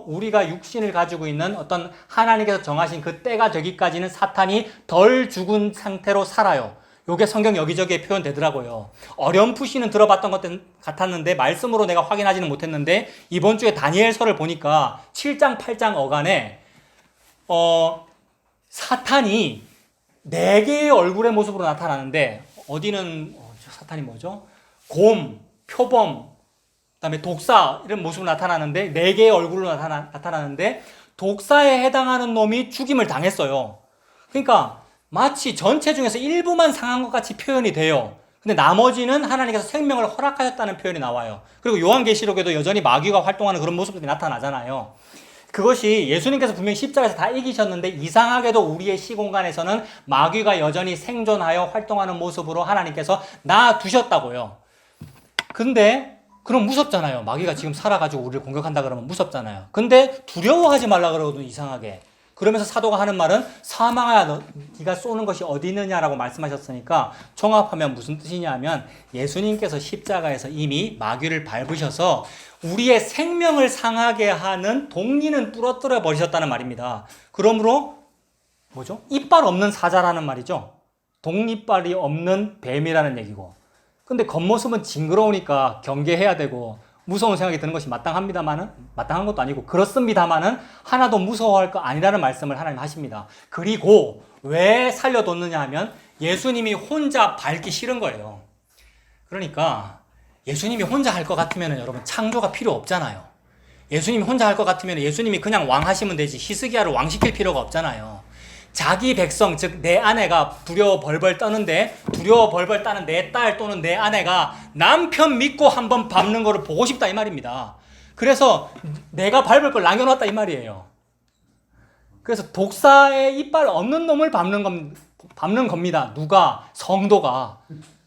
우리가 육신을 가지고 있는 어떤 하나님께서 정하신 그 때가 되기까지는 사탄이 덜 죽은 상태로 살아요. 요게 성경 여기저기에 표현되더라고요. 어렴풋이는 들어봤던 것 같았는데 말씀으로 내가 확인하지는 못했는데 이번 주에 다니엘서를 보니까 7장 8장 어간에 사탄이 4개의 얼굴의 모습으로 나타나는데 어디는 사탄이 뭐죠? 곰, 표범, 그다음에 독사 이런 모습으로 나타나는데 4개의 얼굴로 나타나는데 독사에 해당하는 놈이 죽임을 당했어요. 그러니까 마치 전체 중에서 일부만 상한 것 같이 표현이 돼요. 근데 나머지는 하나님께서 생명을 허락하셨다는 표현이 나와요. 그리고 요한계시록에도 여전히 마귀가 활동하는 그런 모습들이 나타나잖아요. 그것이 예수님께서 분명히 십자가에서 다 이기셨는데 이상하게도 우리의 시공간에서는 마귀가 여전히 생존하여 활동하는 모습으로 하나님께서 놔두셨다고요. 근데 그럼 무섭잖아요. 마귀가 지금 살아가지고 우리를 공격한다 그러면 무섭잖아요. 근데 두려워하지 말라 그러거든요. 이상하게. 그러면서 사도가 하는 말은 사망아 네가 쏘는 것이 어디 있느냐라고 말씀하셨으니까 종합하면 무슨 뜻이냐면 예수님께서 십자가에서 이미 마귀를 밟으셔서 우리의 생명을 상하게 하는 독리는 부러뜨려 버리셨다는 말입니다. 그러므로 뭐죠? 이빨 없는 사자라는 말이죠. 독리빨이 없는 뱀이라는 얘기고. 근데 겉모습은 징그러우니까 경계해야 되고 무서운 생각이 드는 것이 마땅합니다만은 마땅한 것도 아니고 그렇습니다만은 하나도 무서워할 거 아니라는 말씀을 하나님 하십니다. 그리고 왜 살려뒀느냐 하면 예수님이 혼자 밟기 싫은 거예요. 그러니까 예수님이 혼자 할 것 같으면 여러분 창조가 필요 없잖아요. 예수님이 혼자 할 것 같으면 예수님이 그냥 왕 하시면 되지 히스기야를 왕시킬 필요가 없잖아요. 자기 백성, 즉 내 아내가 두려워 벌벌 떠는데 두려워 벌벌 떠는 내 딸 또는 내 아내가 남편 믿고 한번 밟는 거를 보고 싶다 이 말입니다. 그래서 내가 밟을 걸 남겨놨다 이 말이에요. 그래서 독사의 이빨 없는 놈을 밟는 밟는 겁니다. 누가? 성도가.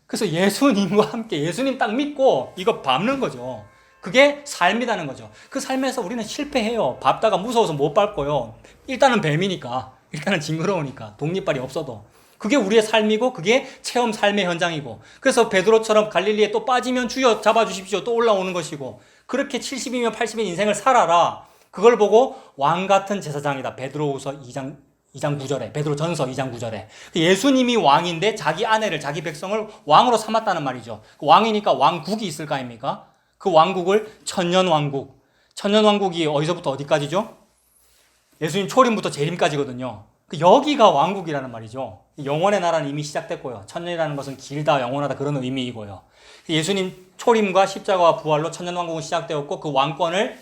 그래서 예수님과 함께 예수님 딱 믿고 이거 밟는 거죠. 그게 삶이라는 거죠. 그 삶에서 우리는 실패해요. 밟다가 무서워서 못 밟고요. 일단은 뱀이니까, 일단은 징그러우니까, 독립발이 없어도. 그게 우리의 삶이고 그게 체험 삶의 현장이고, 그래서 베드로처럼 갈릴리에 또 빠지면 주여 잡아주십시오 또 올라오는 것이고, 그렇게 70이면 80인 인생을 살아라. 그걸 보고 왕 같은 제사장이다. 베드로후서 2장 9절에, 베드로전서 2장 9절에 예수님이 왕인데 자기 아내를, 자기 백성을 왕으로 삼았다는 말이죠. 왕이니까 왕국이 있을 거 아닙니까? 그 왕국을 천년왕국, 천년왕국이 어디서부터 어디까지죠? 예수님 초림부터 재림까지거든요. 여기가 왕국이라는 말이죠. 영원의 나라는 이미 시작됐고요. 천년이라는 것은 길다, 영원하다 그런 의미이고요. 예수님 초림과 십자가와 부활로 천년왕국은 시작되었고 그 왕권을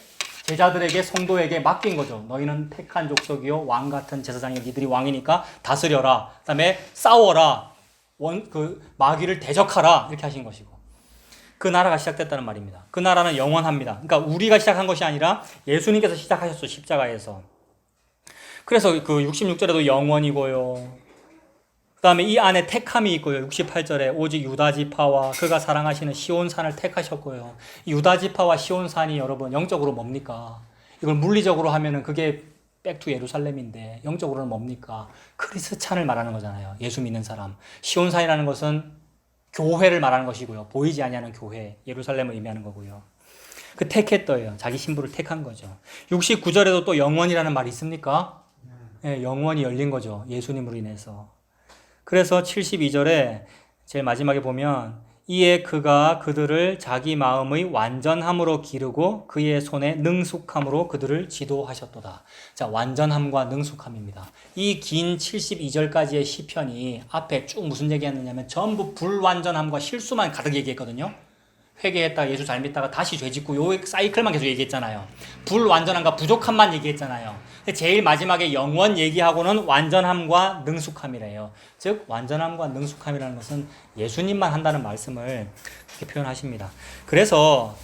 제자들에게, 성도에게 맡긴 거죠. 너희는 택한 족속이요 왕 같은 제사장이요 니들이 왕이니까 다스려라. 그다음에 싸워라. 마귀를 대적하라. 이렇게 하신 것이고. 그 나라가 시작됐다는 말입니다. 그 나라는 영원합니다. 그러니까 우리가 시작한 것이 아니라 예수님께서 시작하셨죠. 십자가에서. 그래서 그 66절에도 영원이고요. 그 다음에 이 안에 택함이 있고요. 68절에 오직 유다지파와 그가 사랑하시는 시온산을 택하셨고요. 유다지파와 시온산이 여러분 영적으로 뭡니까? 이걸 물리적으로 하면은 그게 백투 예루살렘인데 영적으로는 뭡니까? 크리스찬을 말하는 거잖아요. 예수 믿는 사람. 시온산이라는 것은 교회를 말하는 것이고요. 보이지 아니하는 교회, 예루살렘을 의미하는 거고요. 그 택했어요. 자기 신부를 택한 거죠. 69절에도 또 영원이라는 말이 있습니까? 네, 영원이 열린 거죠. 예수님으로 인해서. 그래서 72절에 제일 마지막에 보면 이에 그가 그들을 자기 마음의 완전함으로 기르고 그의 손에 능숙함으로 그들을 지도하셨도다. 자, 완전함과 능숙함입니다. 이 긴 72절까지의 시편이 앞에 쭉 무슨 얘기했느냐면 전부 불완전함과 실수만 가득 얘기했거든요. 회개했다가 예수 잘 믿다가 다시 죄짓고 요 사이클만 계속 얘기했잖아요. 불완전함과 부족함만 얘기했잖아요. 제일 마지막에 영원 얘기하고는 완전함과 능숙함이래요. 즉 완전함과 능숙함이라는 것은 예수님만 한다는 말씀을 이렇게 표현하십니다. 그래서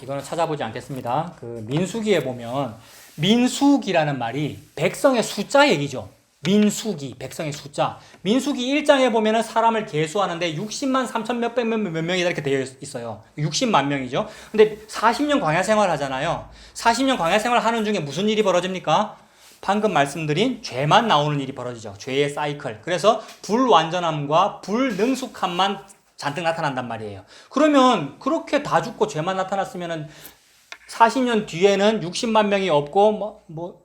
이거는 찾아보지 않겠습니다. 민수기에 보면 민수기라는 말이 백성의 숫자 얘기죠. 민수기, 백성의 숫자. 민수기 1장에 보면은 사람을 계수하는데 60만 3천 몇백 몇 명이다 이렇게 되어 있어요. 60만 명이죠. 근데 40년 광야 생활 하잖아요. 40년 광야 생활 하는 중에 무슨 일이 벌어집니까? 방금 말씀드린 죄만 나오는 일이 벌어지죠. 죄의 사이클. 그래서 불완전함과 불능숙함만 잔뜩 나타난단 말이에요. 그러면 그렇게 다 죽고 죄만 나타났으면은 40년 뒤에는 60만 명이 없고 뭐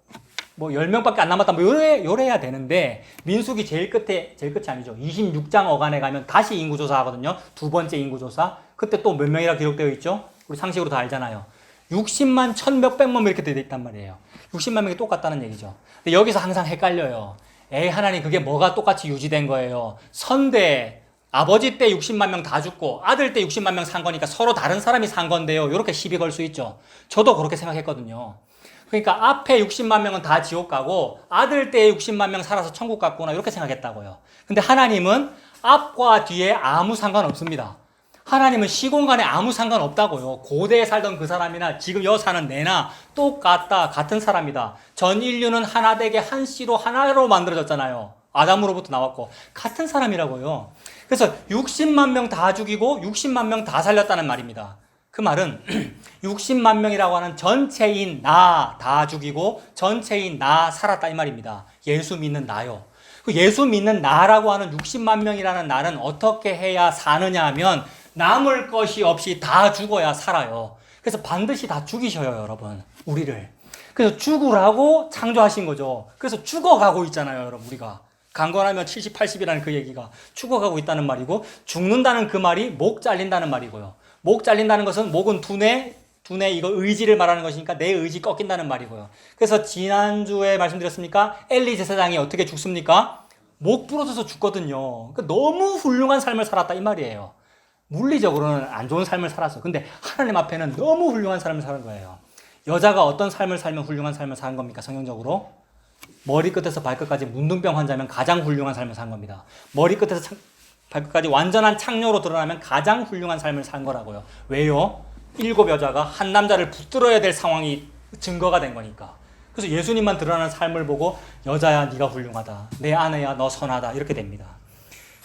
10명밖에 안 남았다. 요래야 되는데, 민수기 제일 끝이 아니죠. 26장 어간에 가면 다시 인구조사 하거든요. 두 번째 인구조사. 그때 또 몇 명이라 기록되어 있죠? 우리 상식으로 다 알잖아요. 60만 1000몇백만 이렇게 되어 있단 말이에요. 60만 명이 똑같다는 얘기죠. 근데 여기서 항상 헷갈려요. 에이, 하나님 그게 뭐가 똑같이 유지된 거예요. 선대, 아버지 때 60만 명 다 죽고 아들 때 60만 명 산 거니까 서로 다른 사람이 산 건데요. 이렇게 시비 걸 수 있죠. 저도 그렇게 생각했거든요. 그러니까 앞에 60만 명은 다 지옥 가고 아들 때 60만 명 살아서 천국 갔구나 이렇게 생각했다고요. 근데 하나님은 앞과 뒤에 아무 상관없습니다. 하나님은 시공간에 아무 상관없다고요. 고대에 살던 그 사람이나 지금 여기 사는 내나 똑같다. 같은 사람이다. 전 인류는 하나 되게 한 씨로 하나로 만들어졌잖아요. 아담으로부터 나왔고 같은 사람이라고요. 그래서 60만 명 다 죽이고 60만 명 다 살렸다는 말입니다. 그 말은 60만 명이라고 하는 전체인 나 다 죽이고 전체인 나 살았다 이 말입니다. 예수 믿는 나요. 그 예수 믿는 나라고 하는 60만 명이라는 나는 어떻게 해야 사느냐 하면 남을 것이 없이 다 죽어야 살아요. 그래서 반드시 다 죽이셔요, 여러분. 우리를. 그래서 죽으라고 창조하신 거죠. 그래서 죽어가고 있잖아요, 여러분. 우리가. 강건하면 70, 80이라는 그 얘기가 죽어가고 있다는 말이고, 죽는다는 그 말이 목 잘린다는 말이고요. 목 잘린다는 것은 목은 두뇌 이거 의지를 말하는 것이니까 내 의지 꺾인다는 말이고요. 그래서 지난주에 말씀드렸습니까? 엘리 제사장이 어떻게 죽습니까? 목 부러져서 죽거든요. 그러니까 너무 훌륭한 삶을 살았다 이 말이에요. 물리적으로는 안 좋은 삶을 살았어. 근데 하나님 앞에는 너무 훌륭한 삶을 사는 거예요. 여자가 어떤 삶을 살면 훌륭한 삶을 사는 겁니까? 성경적으로? 머리끝에서 발끝까지 문둥병 환자면 가장 훌륭한 삶을 산 겁니다. 머리끝에서 발끝까지 완전한 창녀로 드러나면 가장 훌륭한 삶을 산 거라고요. 왜요? 7 여자가 한 남자를 붙들어야 될 상황이 증거가 된 거니까. 그래서 예수님만 드러나는 삶을 보고 여자야 네가 훌륭하다, 내 아내야 너 선하다 이렇게 됩니다.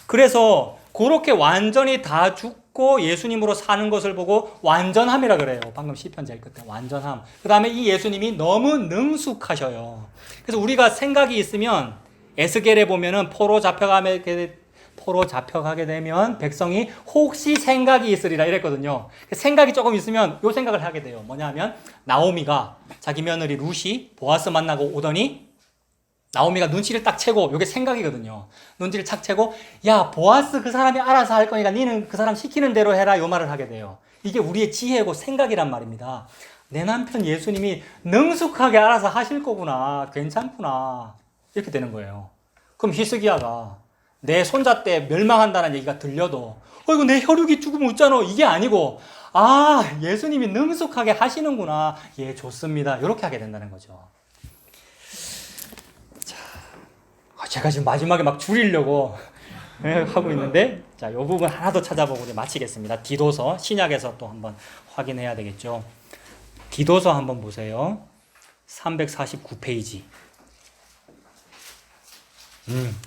그래서 그렇게 완전히 다 죽고 예수님으로 사는 것을 보고 완전함이라 그래요. 방금 시편 제일 끝에 완전함. 그 다음에 이 예수님이 너무 능숙하셔요. 그래서 우리가 생각이 있으면 에스겔에 보면은 포로 잡혀가게 되면 백성이 혹시 생각이 있으리라 이랬거든요. 생각이 조금 있으면 요 생각을 하게 돼요. 뭐냐면 나오미가 자기 며느리 룻이 보아스 만나고 오더니 나오미가 눈치를 딱 채고, 요게 생각이거든요. 눈치를 착 채고, 야, 보아스 그 사람이 알아서 할 거니까 니는 그 사람 시키는 대로 해라, 요 말을 하게 돼요. 이게 우리의 지혜고 생각이란 말입니다. 내 남편 예수님이 능숙하게 알아서 하실 거구나, 괜찮구나, 이렇게 되는 거예요. 그럼 히스기야가 내 손자 때 멸망한다는 얘기가 들려도, 이거 내 혈육이 죽으면 웃잖아, 이게 아니고, 아, 예수님이 능숙하게 하시는구나, 예, 좋습니다, 이렇게 하게 된다는 거죠. 제가 지금 마지막에 막 줄이려고 하고 있는데, 자, 이 부분 하나 더 찾아보고 우리 마치겠습니다. 디도서, 신약에서 또 한번 확인해야 되겠죠. 디도서 한번 보세요. 349페이지.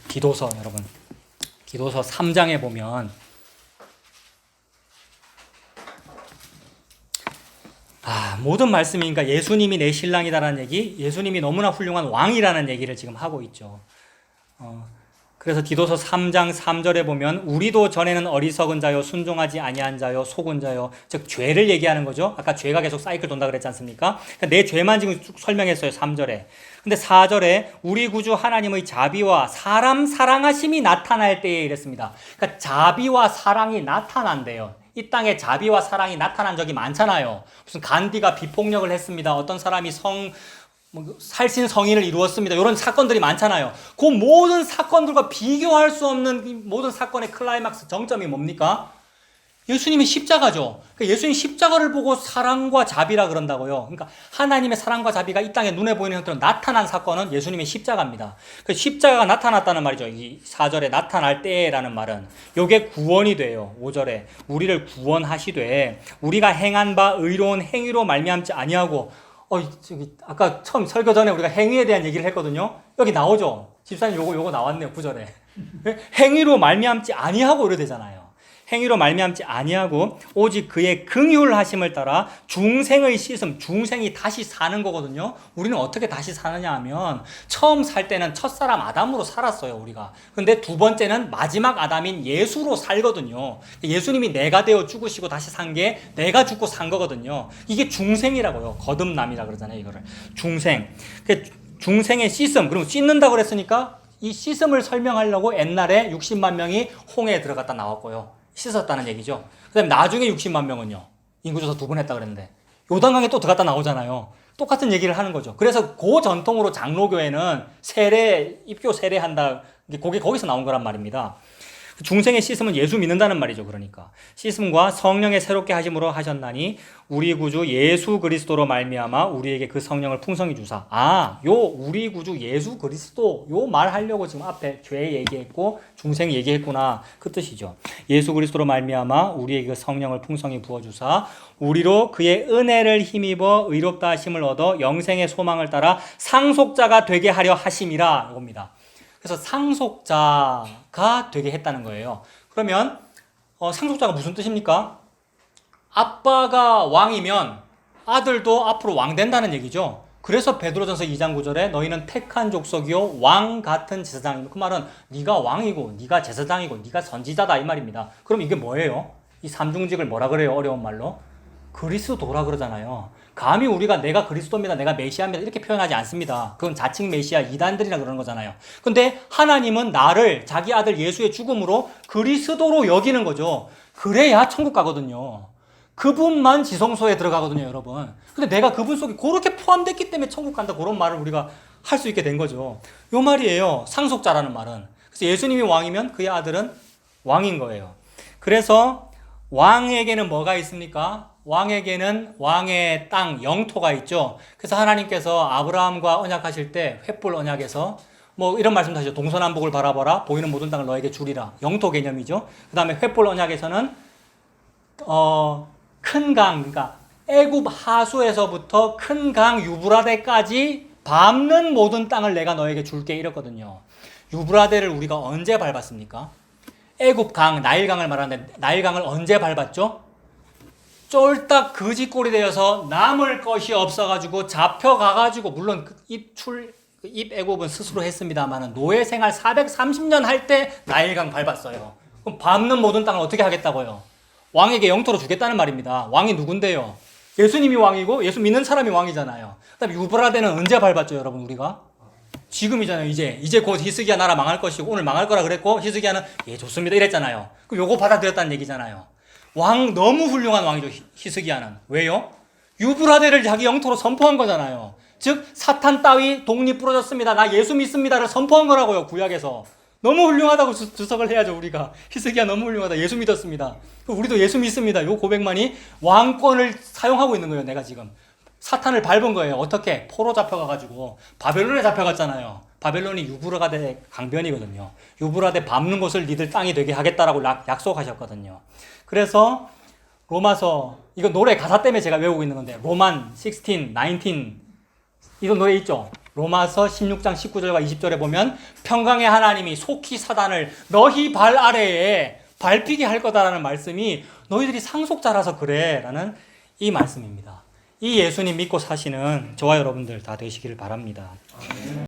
디도서 여러분. 디도서 3장에 보면 모든 말씀이니까 예수님이 내 신랑이다라는 얘기, 예수님이 너무나 훌륭한 왕이라는 얘기를 지금 하고 있죠. 그래서 디도서 3장 3절에 보면 우리도 전에는 어리석은 자요 순종하지 아니한 자요 속은 자요, 즉 죄를 얘기하는 거죠. 아까 죄가 계속 사이클 돈다 그랬지 않습니까? 그러니까 내 죄만 지금 쭉 설명했어요. 3절에. 근데 4절에 우리 구주 하나님의 자비와 사람 사랑하심이 나타날 때에 이랬습니다. 그러니까 자비와 사랑이 나타난대요. 이 땅에 자비와 사랑이 나타난 적이 많잖아요. 무슨 간디가 비폭력을 했습니다. 어떤 사람이 살신 성인을 이루었습니다. 이런 사건들이 많잖아요. 그 모든 사건들과 비교할 수 없는 이 모든 사건의 클라이막스 정점이 뭡니까? 예수님의 십자가죠. 그러니까 예수님 십자가를 보고 사랑과 자비라 그런다고요. 그러니까 하나님의 사랑과 자비가 이 땅에 눈에 보이는 형태로 나타난 사건은 예수님의 십자가입니다. 그 십자가가 나타났다는 말이죠. 이 4절에 나타날 때라는 말은 요게 구원이 돼요. 5절에 우리를 구원하시되 우리가 행한 바 의로운 행위로 말미암지 아니하고, 저기 아까 처음 설교 전에 우리가 행위에 대한 얘기를 했거든요. 여기 나오죠. 집사님 요거 나왔네요. 9절에. 행위로 말미암지 아니하고 이래 되잖아요. 행위로 말미암지 아니하고 오직 그의 긍휼하심을 따라 중생의 씻음, 중생이 다시 사는 거거든요. 우리는 어떻게 다시 사느냐 하면 처음 살 때는 첫사람 아담으로 살았어요, 우리가. 근데 두 번째는 마지막 아담인 예수로 살거든요. 예수님이 내가 되어 죽으시고 다시 산 게 내가 죽고 산 거거든요. 이게 중생이라고요. 거듭남이라 그러잖아요, 이거를. 중생. 중생의 씻음, 그럼 씻는다고 그랬으니까 이 씻음을 설명하려고 옛날에 60만 명이 홍해에 들어갔다 나왔고요. 씻었다는 얘기죠. 그 다음에 나중에 60만 명은요. 인구조사 2번 했다 그랬는데 요단강에 또 들어갔다 나오잖아요. 똑같은 얘기를 하는 거죠. 그래서 그 전통으로 장로교회는 입교 세례한다. 그게 거기서 나온 거란 말입니다. 중생의 씻음은 예수 믿는다는 말이죠. 그러니까 씻음과 성령의 새롭게 하심으로 하셨나니 우리 구주 예수 그리스도로 말미암아 우리에게 그 성령을 풍성히 주사. 요 우리 구주 예수 그리스도 요 말하려고 지금 앞에 죄 얘기했고 중생 얘기했구나, 그 뜻이죠. 예수 그리스도로 말미암아 우리에게 그 성령을 풍성히 부어 주사 우리로 그의 은혜를 힘입어 의롭다 하심을 얻어 영생의 소망을 따라 상속자가 되게 하려 하심이라, 이겁니다. 그래서 상속자가 되게 했다는 거예요. 그러면 상속자가 무슨 뜻입니까? 아빠가 왕이면 아들도 앞으로 왕 된다는 얘기죠. 그래서 베드로전서 2장 9절에 너희는 택한 족속이요 왕 같은 제사장이고, 그 말은 네가 왕이고 네가 제사장이고 네가 선지자다 이 말입니다. 그럼 이게 뭐예요? 이 삼중직을 뭐라 그래요? 어려운 말로 그리스도라 그러잖아요. 감히 우리가 내가 그리스도입니다, 내가 메시아입니다 이렇게 표현하지 않습니다. 그건 자칭 메시아 이단들이라 그러는 거잖아요. 근데 하나님은 나를 자기 아들 예수의 죽음으로 그리스도로 여기는 거죠. 그래야 천국 가거든요. 그분만 지성소에 들어가거든요, 여러분. 근데 내가 그분 속에 그렇게 포함됐기 때문에 천국 간다, 그런 말을 우리가 할 수 있게 된 거죠. 요 말이에요, 상속자라는 말은. 그래서 예수님이 왕이면 그의 아들은 왕인 거예요. 그래서 왕에게는 뭐가 있습니까? 왕에게는 왕의 땅, 영토가 있죠. 그래서 하나님께서 아브라함과 언약하실 때 횃불 언약에서 이런 말씀도 하시죠. 동서남북을 바라봐라, 보이는 모든 땅을 너에게 주리라. 영토 개념이죠. 그 다음에 횃불 언약에서는 큰 강, 그러니까 애굽 하수에서부터 큰 강 유브라데까지 밟는 모든 땅을 내가 너에게 줄게 이랬거든요. 유브라데를 우리가 언제 밟았습니까? 애굽강, 나일강을 말하는데 나일강을 언제 밟았죠? 쫄딱 거지꼴이 되어서 남을 것이 없어가지고 잡혀가가지고 물론 입 애굽은 스스로 했습니다만 노예 생활 430년 할 때 나일강 밟았어요. 그럼 밟는 모든 땅을 어떻게 하겠다고요? 왕에게 영토로 주겠다는 말입니다. 왕이 누군데요? 예수님이 왕이고 예수 믿는 사람이 왕이잖아요. 그다음에 유브라데는 언제 밟았죠, 여러분? 우리가 지금이잖아요. 이제 곧 히스기야 나라 망할 것이고 오늘 망할 거라 그랬고 히스기야는 예 좋습니다 이랬잖아요. 그럼 요거 받아들였다는 얘기잖아요. 왕 너무 훌륭한 왕이죠. 히스기야는 왜요? 유브라데를 자기 영토로 선포한 거잖아요. 즉 사탄 따위 독립 부러졌습니다. 나 예수 믿습니다를 선포한 거라고요. 구약에서 너무 훌륭하다고 주석을 해야죠. 우리가 히스기야 너무 훌륭하다. 예수 믿었습니다. 우리도 예수 믿습니다. 요 고백만이 왕권을 사용하고 있는 거예요. 내가 지금 사탄을 밟은 거예요. 어떻게? 포로 잡혀가가지고 바벨론에 잡혀갔잖아요. 바벨론이 유브라데 강변이거든요. 유브라데 밟는 곳을 니들 땅이 되게 하겠다라고 약속하셨거든요. 그래서 로마서 이거 노래 가사 때문에 제가 외우고 있는 건데 로만 16, 19 이런 노래 있죠. 로마서 16장 19절과 20절에 보면 평강의 하나님이 속히 사단을 너희 발 아래에 밟히게 할 거다라는 말씀이 너희들이 상속자라서 그래 라는 이 말씀입니다. 이 예수님 믿고 사시는 저와 여러분들 다 되시기를 바랍니다.